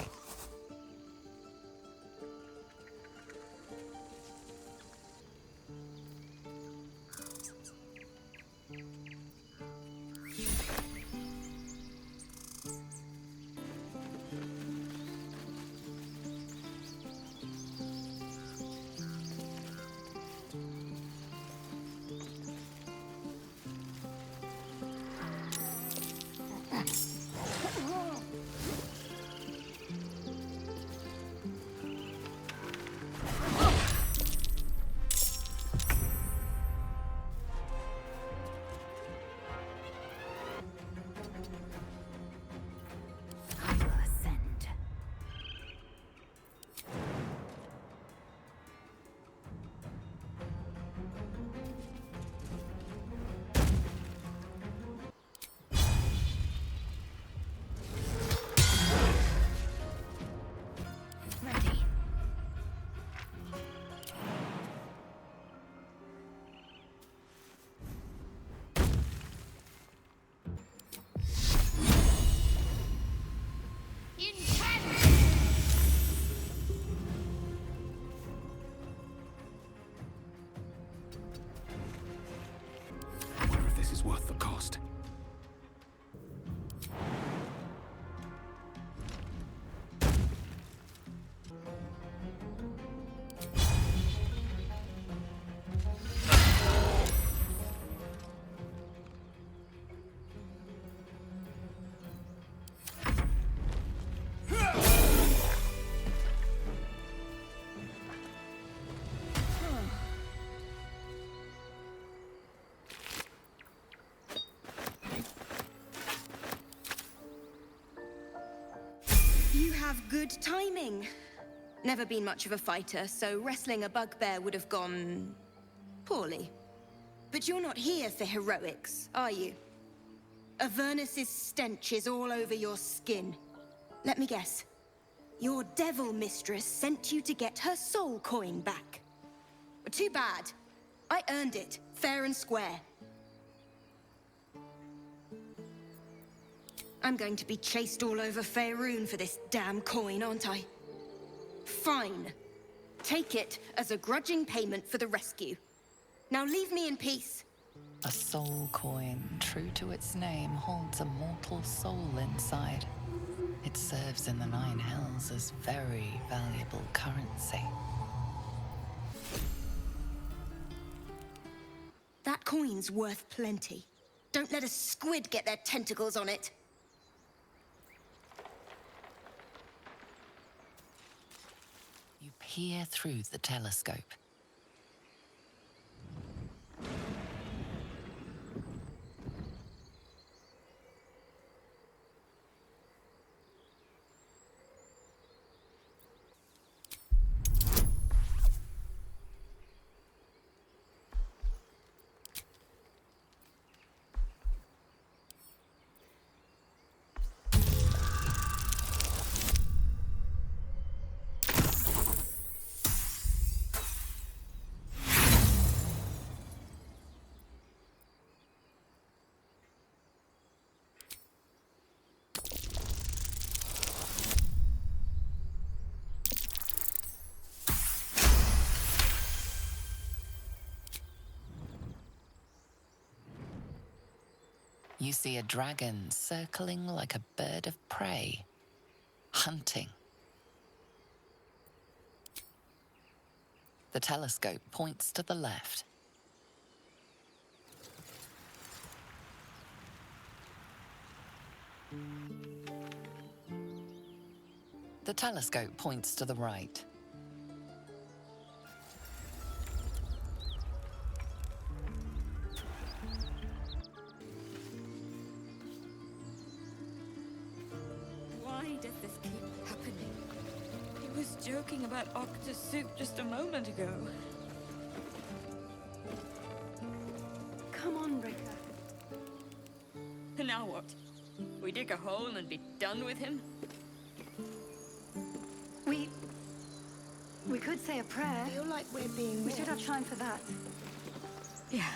K: Worth the cost.
R: Good timing. Never been much of a fighter, so wrestling a bugbear would have gone poorly. But you're not here for heroics, are you? Avernus's stench is all over your skin. Let me guess. Your devil mistress sent you to get her soul coin back. Too bad. I earned it, fair and square. I'm going to be chased all over Faerun for this damn coin, aren't I? Fine. Take it as a grudging payment for the rescue. Now leave me in peace.
G: A soul coin, true to its name, holds a mortal soul inside. It serves in the Nine Hells as very valuable currency.
R: That coin's worth plenty. Don't let a squid get their tentacles on it.
G: You peer through the telescope. You see a dragon circling like a bird of prey, hunting. The telescope points to the left. The telescope points to the right.
A: Why does this keep happening? He was joking about octa soup just a moment ago. Come on, Ricker. Now what? We dig a hole and be done with him?
Q: We could say a prayer.
R: I feel like we're being
Q: We should have
R: watched.
Q: time for that.
A: Yeah.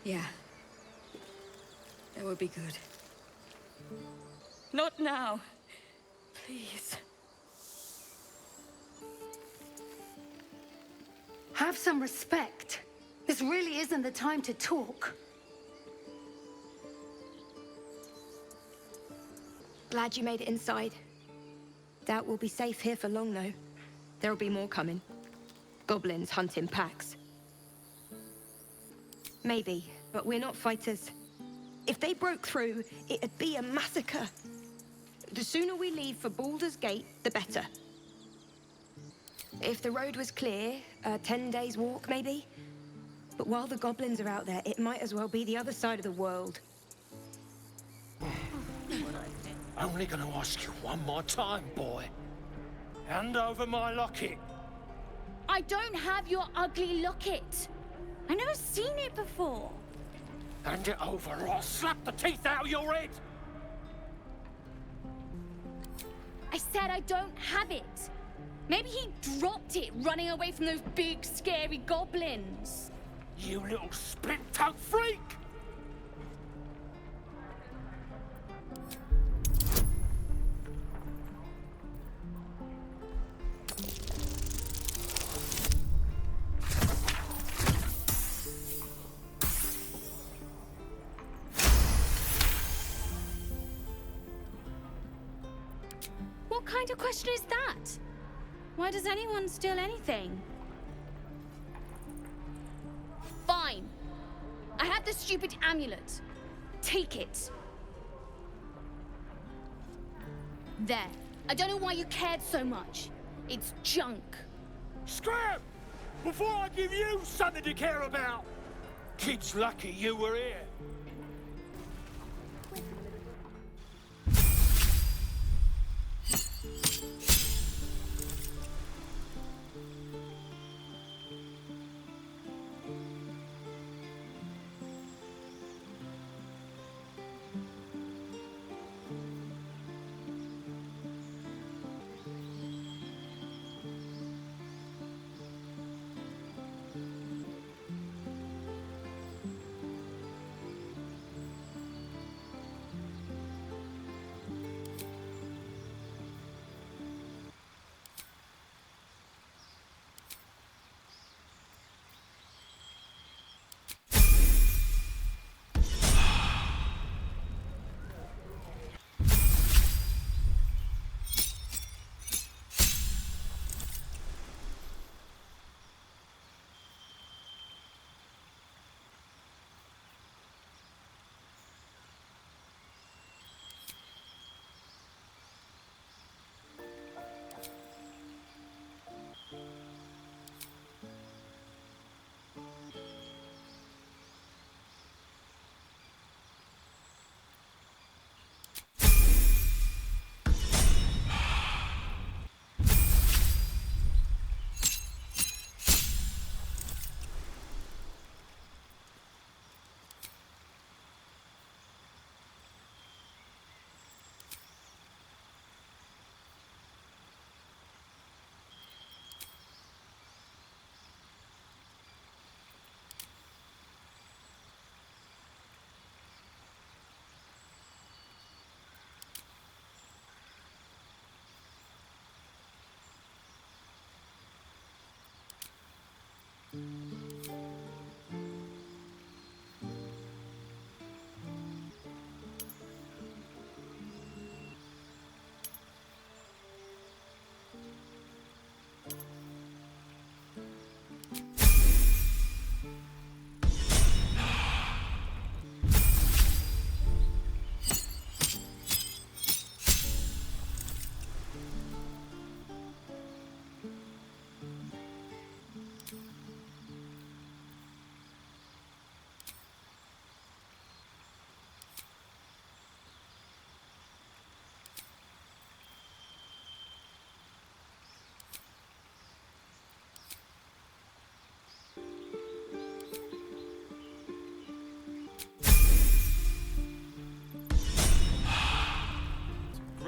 A: Yeah. That would be good. Not now. Please.
Q: Have some respect. This really isn't the time to talk.
R: Glad you made it inside. Doubt we'll be safe here for long, though. There'll be more coming. Goblins hunt in packs. Maybe, but we're not fighters. If they broke through, it'd be a massacre. The sooner we leave for Baldur's Gate, the better. If the road was clear, 10 days walk, maybe? But while the goblins are out there, it might as well be the other side of the world.
M: Only gonna ask you one more time, boy. Hand over my locket.
J: I don't have your ugly locket. I've never seen it before.
M: Hand it over or I'll slap the teeth out of your head.
J: I said I don't have it. Maybe he dropped it running away from those big, scary goblins.
M: You little split-tongued freak!
J: What kind of question is that? Why does anyone steal anything? Fine. I have the stupid amulet. Take it. There. I don't know why you cared so much. It's junk.
M: Scram! Before I give you something to care about! Kid's lucky you were here.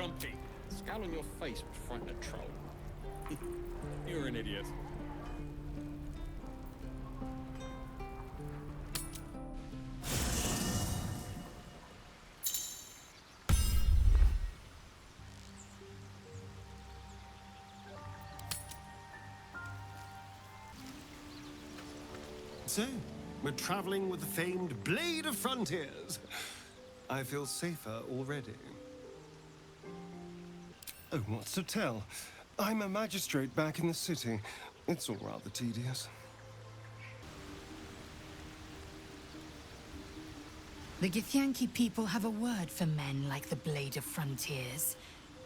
K: Grumpy. Scowl on your face would frighten a troll. You're an idiot.
P: So, we're traveling with the famed Blade of Frontiers. I feel safer already. Oh, what's to tell? I'm a magistrate back in the city. It's all rather tedious.
S: The Githyanki people have a word for men like the Blade of Frontiers.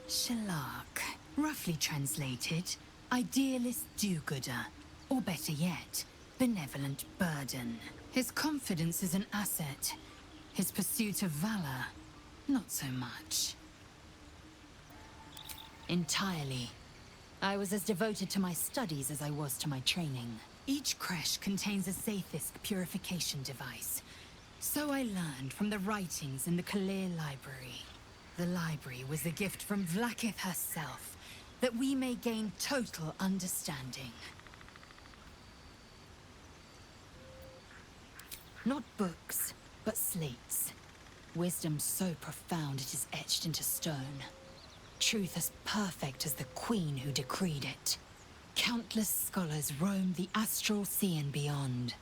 S: Shalak. Roughly translated, idealist do-gooder. Or better yet, benevolent burden. His confidence is an asset. His pursuit of valor, not so much. Entirely. I was as devoted to my studies as I was to my training. Each creche contains a Zaithisk purification device. So I learned from the writings in the Kalir Library. The library was a gift from Vlaakith herself, that we may gain total understanding. Not books, but slates. Wisdom so profound it is etched into stone. Truth as perfect as the queen who decreed it. Countless scholars roam the astral sea and beyond,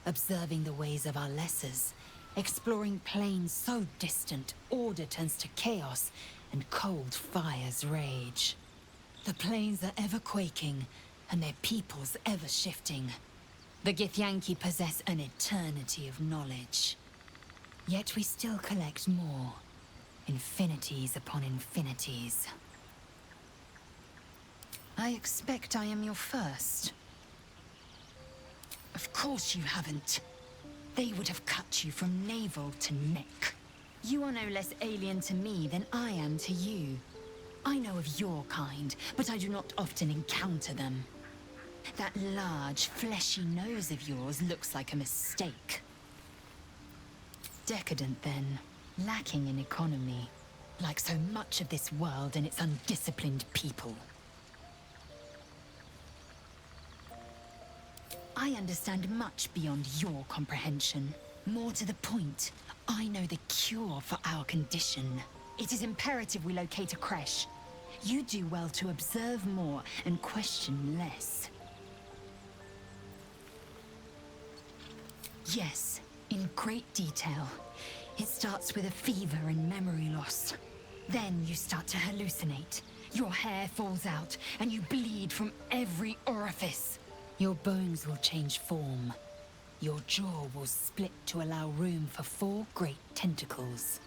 S: observing the ways of our lessers, exploring planes so distant order turns to chaos and cold fires rage. The planes are ever quaking, and their peoples ever shifting. The Githyanki possess an eternity of knowledge. Yet we still collect more. Infinities upon infinities. I expect I am your first. Of course you haven't. They would have cut you from navel to neck. You are no less alien to me than I am to you. I know of your kind, but I do not often encounter them. That large, fleshy nose of yours looks like a mistake. Decadent, then. Lacking in economy. Like so much of this world and its undisciplined people. I understand much beyond your comprehension. More to the point, I know the cure for our condition. It is imperative we locate a creche. You do well to observe more and question less. Yes, in great detail. It starts with a fever and memory loss. Then you start to hallucinate. Your hair falls out, and you bleed from every orifice. Your bones will change form. Your jaw will split to allow room for 4 great tentacles.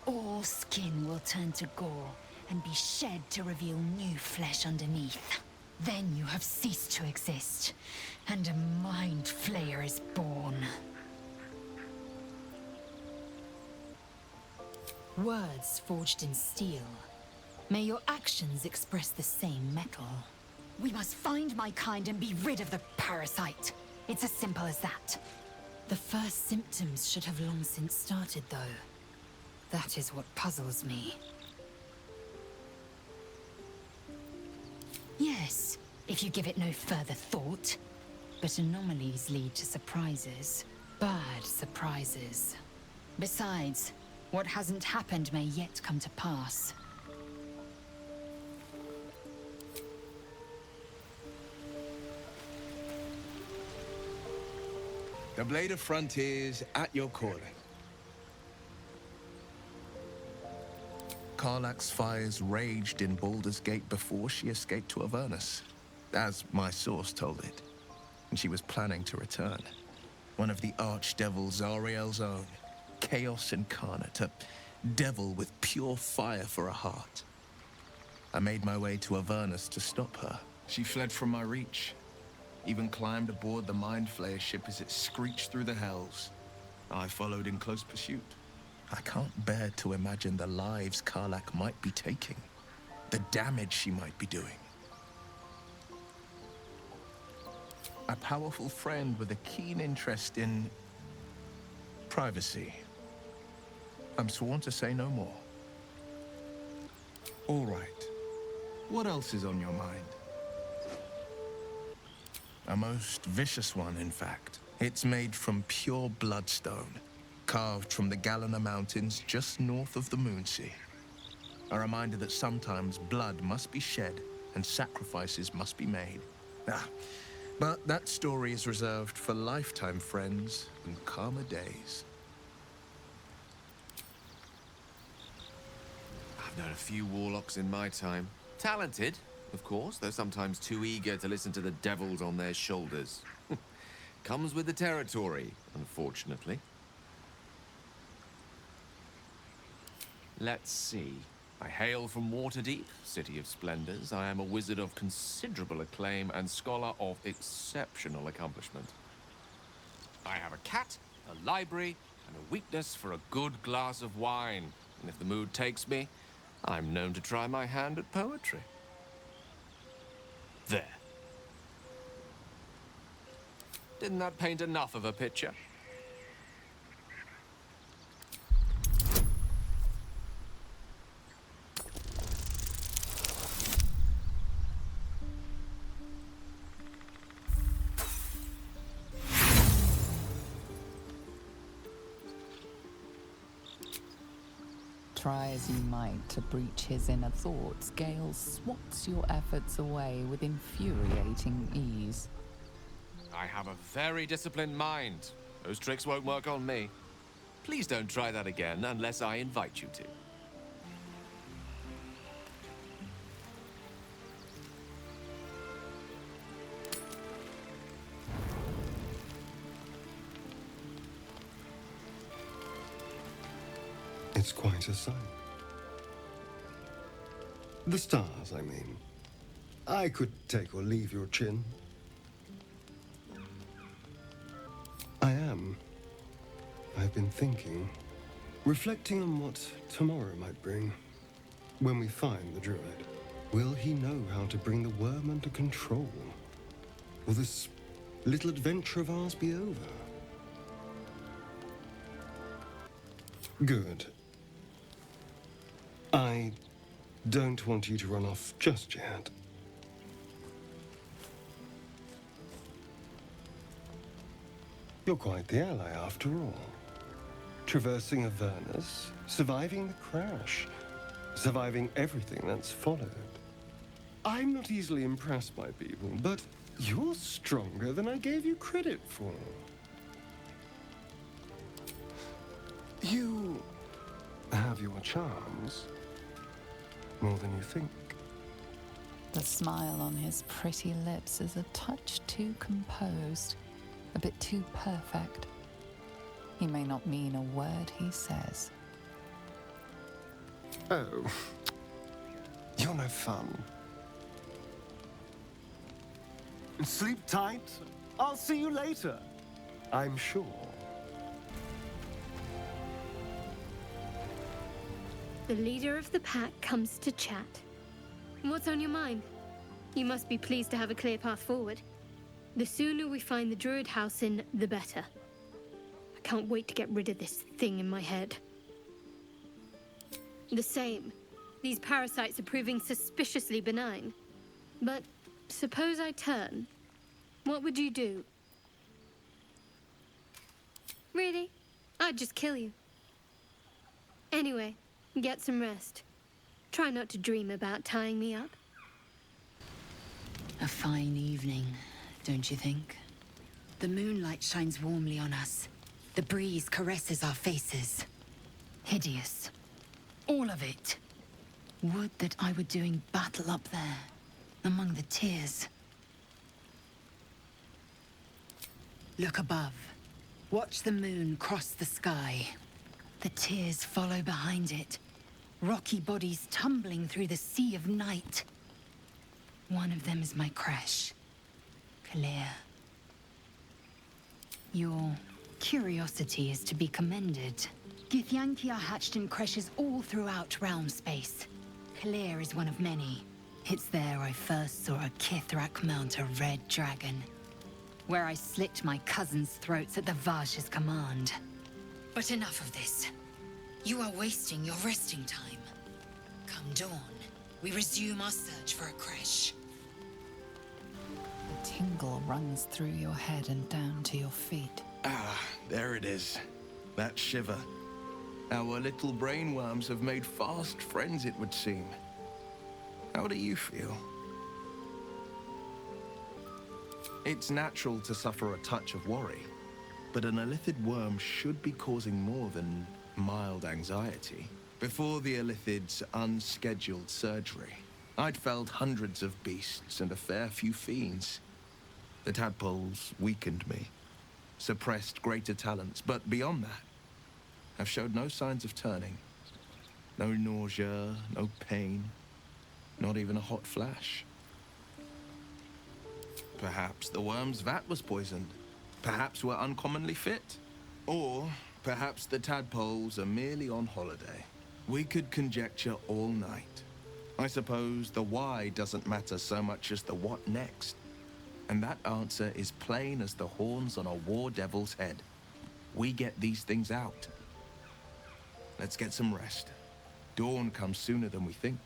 S: All skin will turn to gore and be shed to reveal new flesh underneath. Then you have ceased to exist, and a mind flayer is born. Words forged in steel. May your actions express the same metal. We must find my kind and be rid of the parasite. It's as simple as that. The first symptoms should have long since started, though. That is what puzzles me. Yes, if you give it no further thought. But anomalies lead to surprises. Bad surprises. Besides, what hasn't happened may yet come to pass.
M: The Blade of Frontiers at your calling. Karlach's fires raged in Baldur's Gate before she escaped to Avernus, as my source told it. And she was planning to return. One of the archdevil Zariel's own, chaos incarnate, a devil with pure fire for a heart. I made my way to Avernus to stop her. She fled from my reach, even climbed aboard the Mind Flayer ship as it screeched through the hells. I followed in close pursuit. I can't bear to imagine the lives Karlach might be taking, the damage she might be doing. A powerful friend with a keen interest in privacy. I'm sworn to say no more. All right. What else is on your mind? A most vicious one, in fact. It's made from pure bloodstone, carved from the Galena Mountains just north of the Moonsea. A reminder that sometimes blood must be shed and sacrifices must be made. But that story is reserved for lifetime friends and calmer days.
D: I've known a few warlocks in my time. Talented, of course, though sometimes too eager to listen to the devils on their shoulders. Comes with the territory, unfortunately. Let's see. I hail from Waterdeep, City of Splendors. I am a wizard of considerable acclaim and scholar of exceptional accomplishment. I have a cat, a library, and a weakness for a good glass of wine. And if the mood takes me, I'm known to try my hand at poetry. There. Didn't that paint enough of a picture?
G: Try as you might to breach his inner thoughts, Gale swats your efforts away with infuriating ease.
D: I have a very disciplined mind. Those tricks won't work on me. Please don't try that again unless I invite you to.
P: It's quite a sight. The stars, I mean. I could take or leave your chin. I've been thinking, reflecting on what tomorrow might bring. When we find the druid, will he know how to bring the worm under control? Will this little adventure of ours be over? Good. I don't want you to run off just yet. You're quite the ally, after all. Traversing Avernus, surviving the crash, surviving everything that's followed. I'm not easily impressed by people, but you're stronger than I gave you credit for. You have your charms, more than you think.
G: The smile on his pretty lips is a touch too composed, a bit too perfect. He may not mean a word he says.
P: Oh, you're no fun. Sleep tight. I'll see you later, I'm sure.
Q: The leader of the pack comes to chat. What's on your mind? You must be pleased to have a clear path forward. The sooner we find the druid house in, the better. I can't wait to get rid of this thing in my head. The same. These parasites are proving suspiciously benign. But suppose I turn. What would you do? Really? I'd just kill you. Anyway, get some rest. Try not to dream about tying me up.
S: A fine evening, don't you think? The moonlight shines warmly on us. The breeze caresses our faces. Hideous. All of it. Would that I were doing battle up there, among the tears. Look above. Watch the moon cross the sky. The tears follow behind it. Rocky bodies tumbling through the sea of night. One of them is my crash. Clear. Your curiosity is to be commended. Githyanki are hatched in creches all throughout realm space. Clear is one of many. It's there I first saw a Kithrak mount a red dragon. Where I slit my cousins' throats at the Vash's command. But enough of this. You are wasting your resting time. Come dawn, we resume our search for a creche.
G: A tingle runs through your head and down to your feet.
M: Ah, there it is. That shiver. Our little brainworms have made fast friends, it would seem. How do you feel? It's natural to suffer a touch of worry, but an Illithid worm should be causing more than mild anxiety. Before the Illithid's unscheduled surgery, I'd felled hundreds of beasts and a fair few fiends. The tadpoles weakened me, suppressed greater talents, but beyond that, I've showed no signs of turning. No nausea, no pain, not even a hot flash. Perhaps the worm's vat was poisoned. Perhaps we're uncommonly fit. Or perhaps the tadpoles are merely on holiday. We could conjecture all night. I suppose the why doesn't matter so much as the what next. And that answer is plain as the horns on a war devil's head. We get these things out. Let's get some rest. Dawn comes sooner than we think.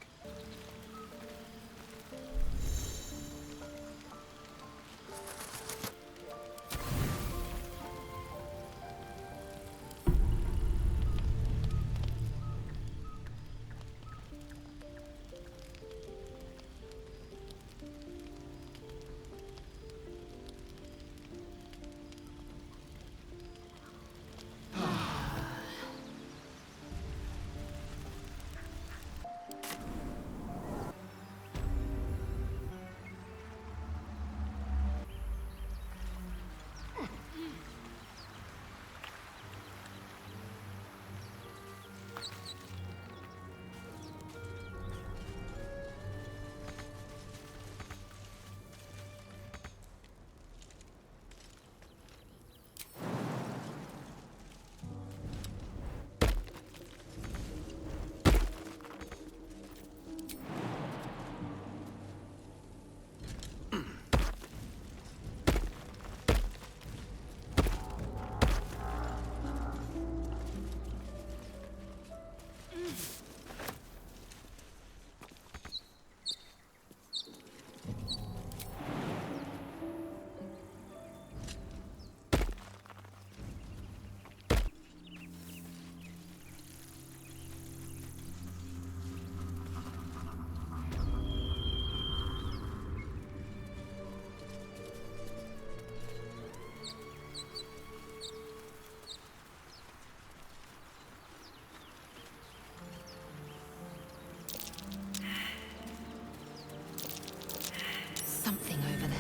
S: Something over there.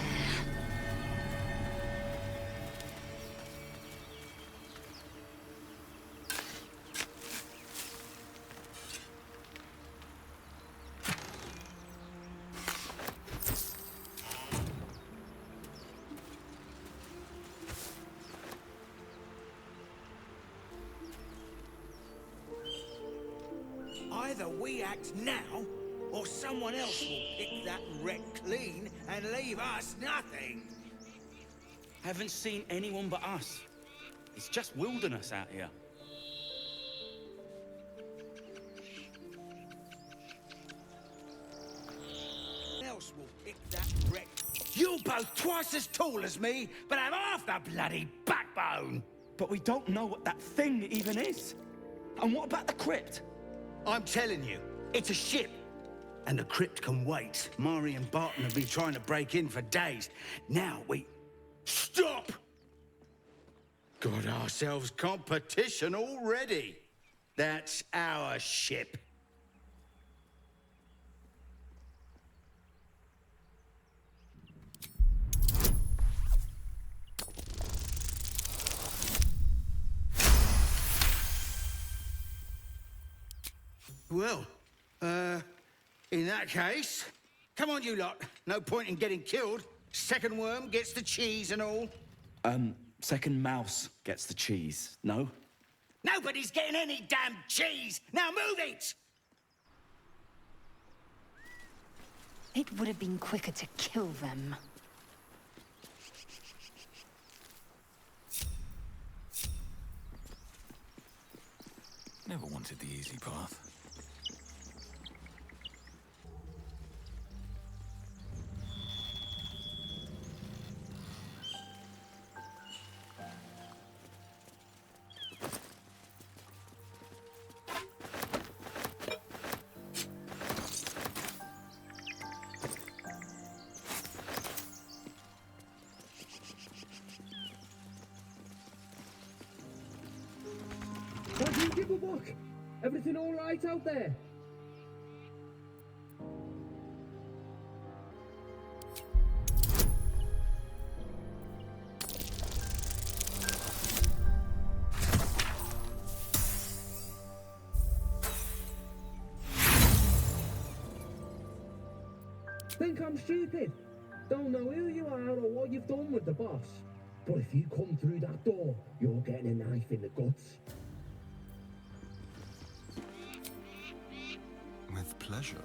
E: Either we act now, or someone else will pick that wreck clean and leave us nothing.
T: Haven't seen anyone but us. It's just wilderness out here.
E: Else will pick that wreck. You're both twice as tall as me, but have half the bloody backbone.
T: But we don't know what that thing even is. And what about the crypt?
E: I'm telling you, it's a ship. And the crypt can wait. Mari and Barton have been trying to break in for days. Now we... Stop! Got ourselves competition already. That's our ship. Well, in that case, come on, you lot. No point in getting killed. Second worm gets the cheese and all.
T: Second mouse gets the cheese, no?
E: Nobody's getting any damn cheese! Now move it!
S: It would have been quicker to kill them.
L: Never wanted the easy path.
N: Why do you give a fuck? Everything all right out there? Think I'm stupid? Don't know who you are or what you've done with the boss. But if you come through that door, you're getting a knife in the guts.
P: With pleasure.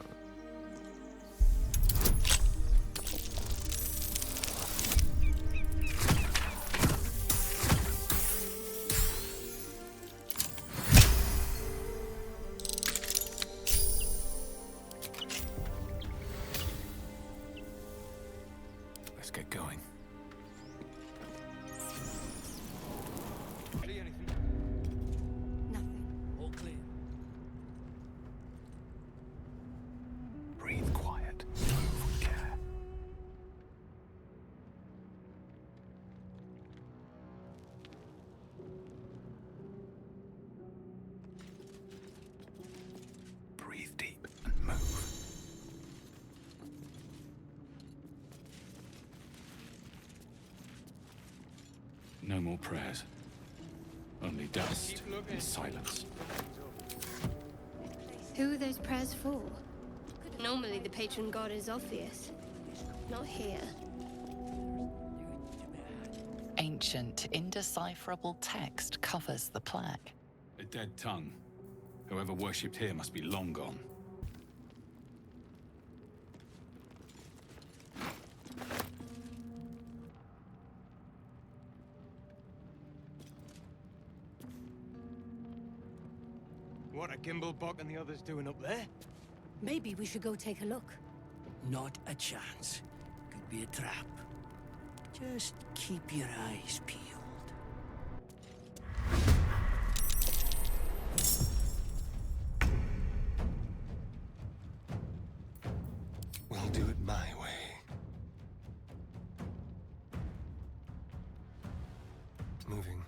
L: Let's get going.
N: All clear.
L: Breathe quiet. Move with care. Breathe deep and move.
K: No more prayers. Only dust and silence.
Q: Who are those prayers for? Normally the patron god is obvious. Not here.
G: Ancient, indecipherable text covers the plaque.
K: A dead tongue. Whoever worshipped here must be long gone.
Y: What are Gimblebok and the others doing up there?
I: Maybe we should go take a look.
E: Not a chance. Could be a trap. Just keep your eyes peeled.
P: We'll do it my way. Moving.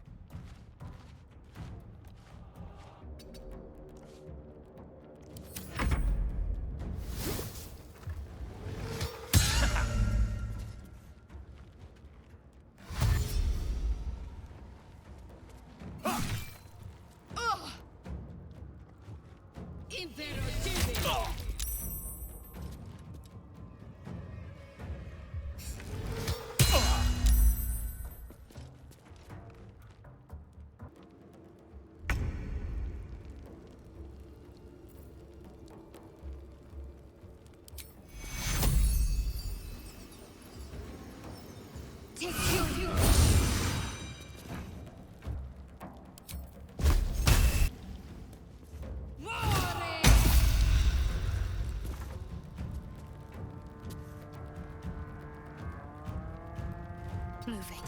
Q: Moving.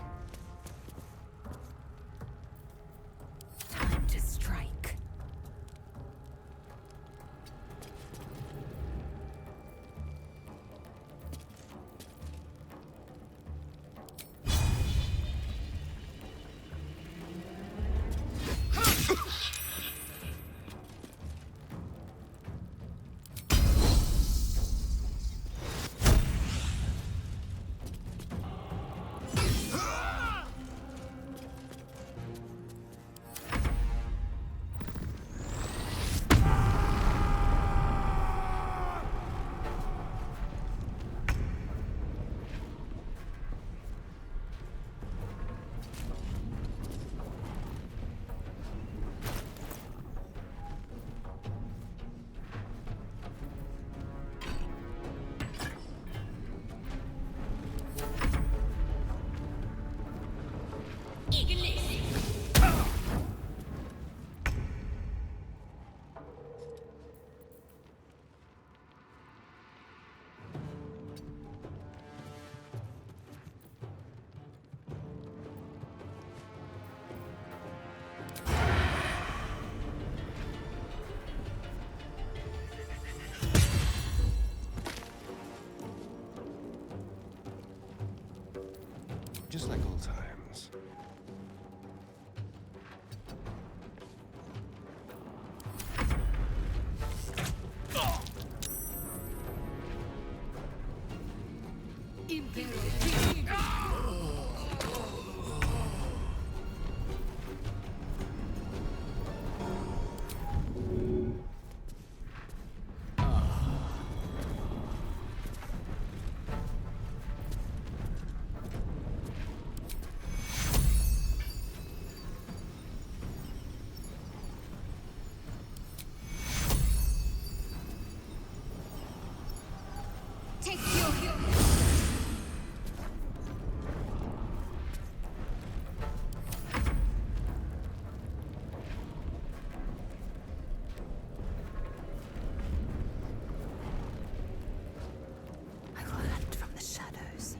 S: Time to strike.
P: just like old times.
J: Take your hit.
S: I will hunt from the shadows.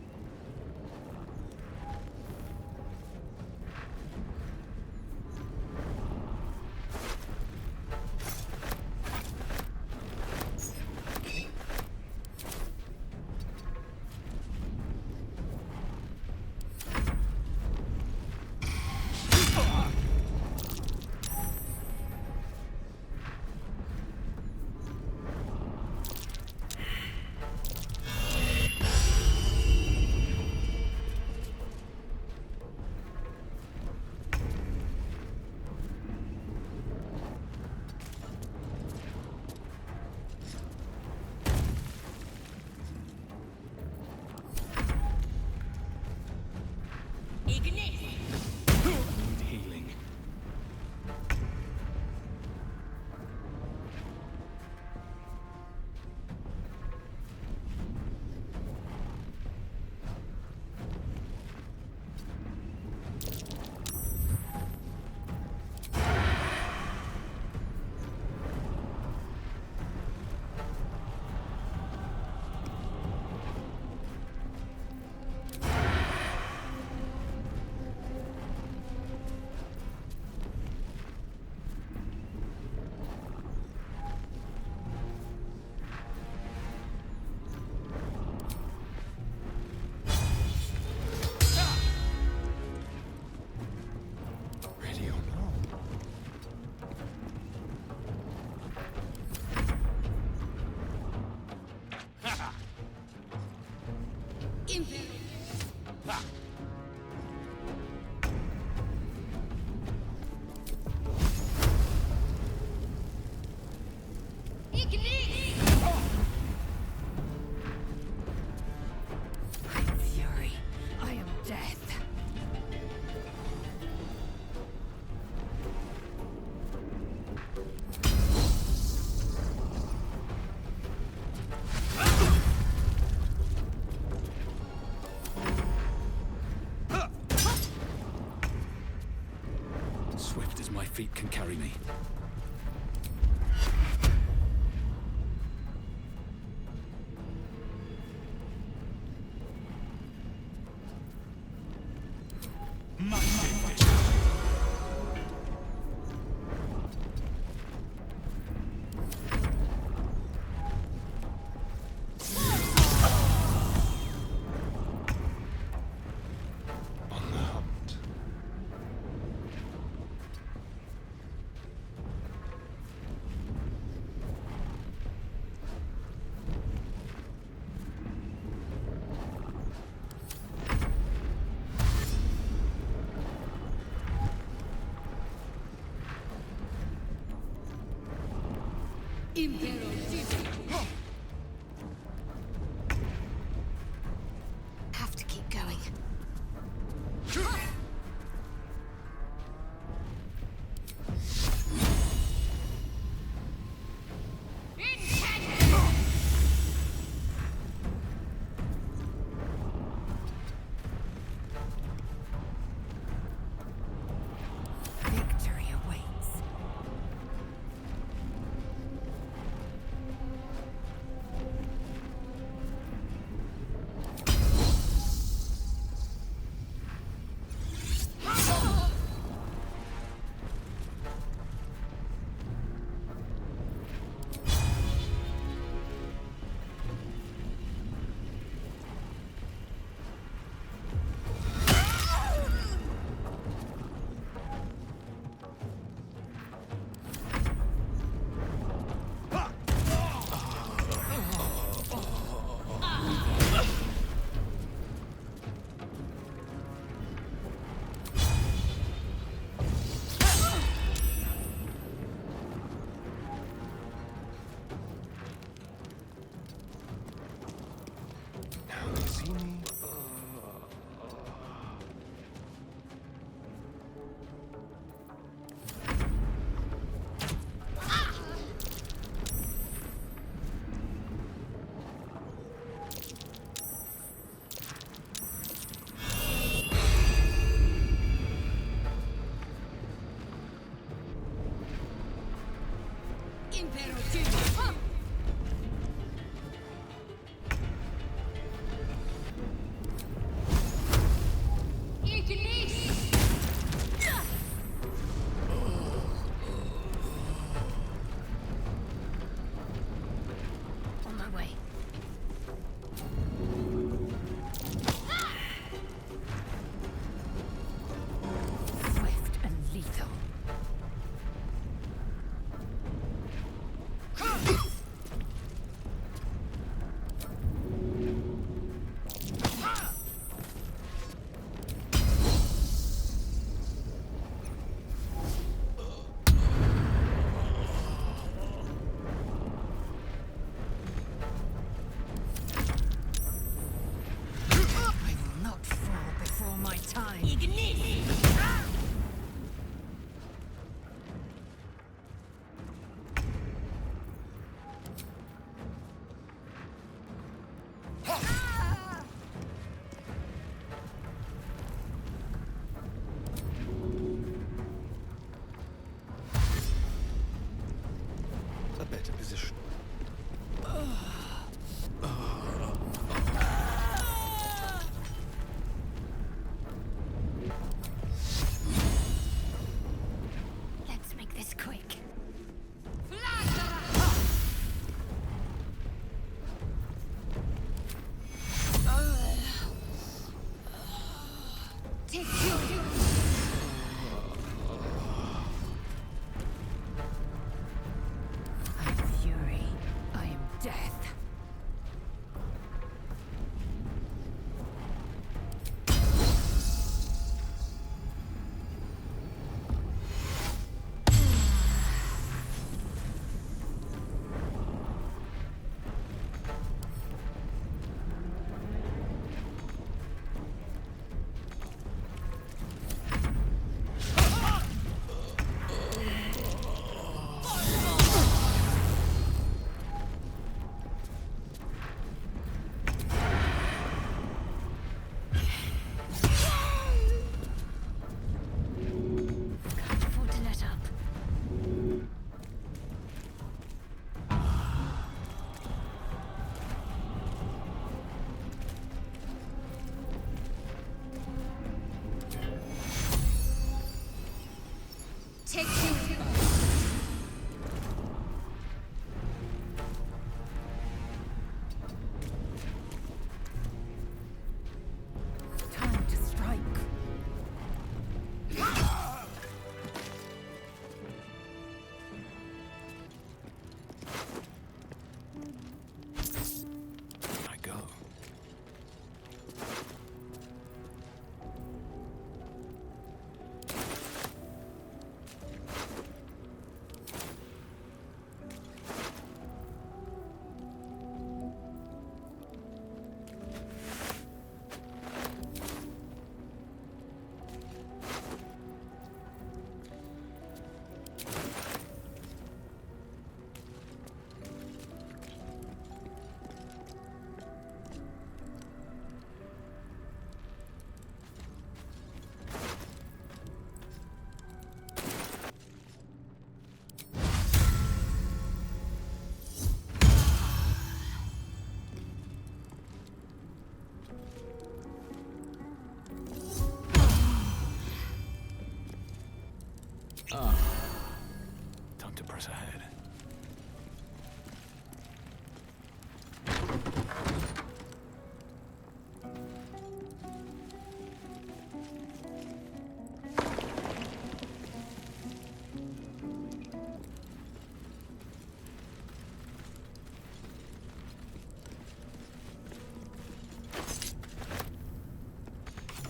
L: Healing.
P: Ready or not?
S: I'm fury. I am death.
L: Swift as my feet can carry me.
P: On the hunt.
Q: Have to keep going.
S: Victory awaits.
M: A better position.
F: Let's make this quick. Take you. I am fury. I am death. Can't afford to let up. Take you. Time to strike.
L: I go. Time to press ahead.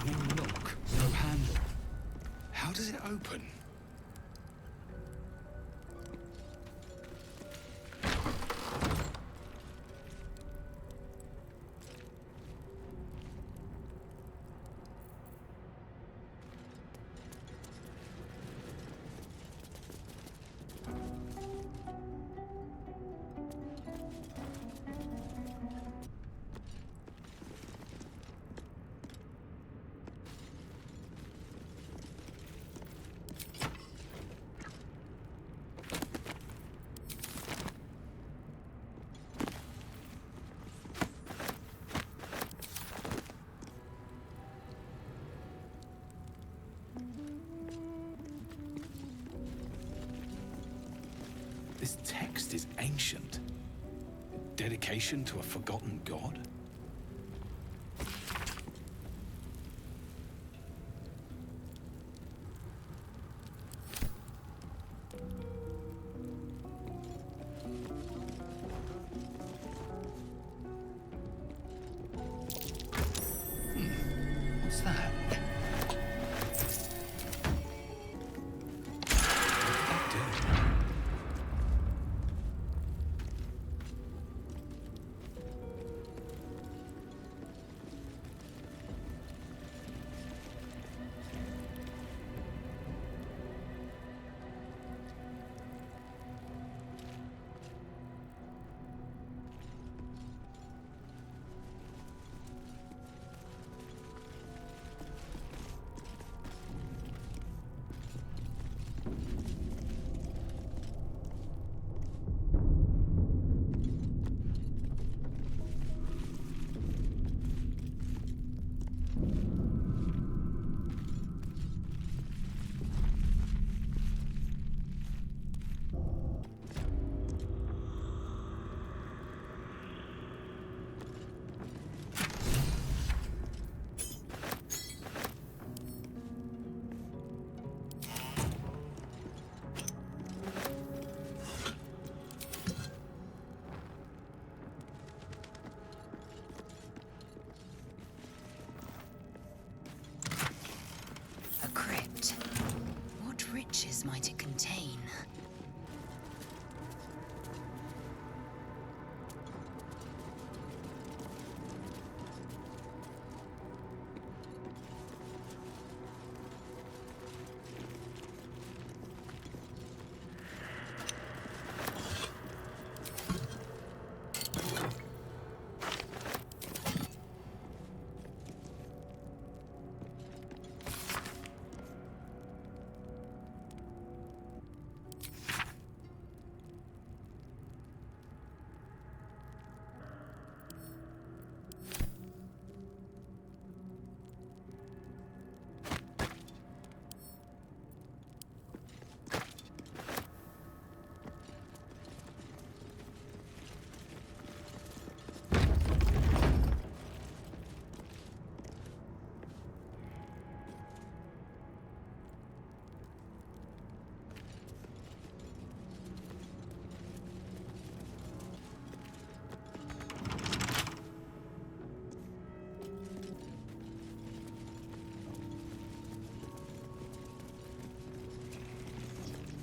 M: No lock, no handle. How does it open?
L: This text is ancient.
M: Dedication to a forgotten god?
L: What's that?
S: might it contain?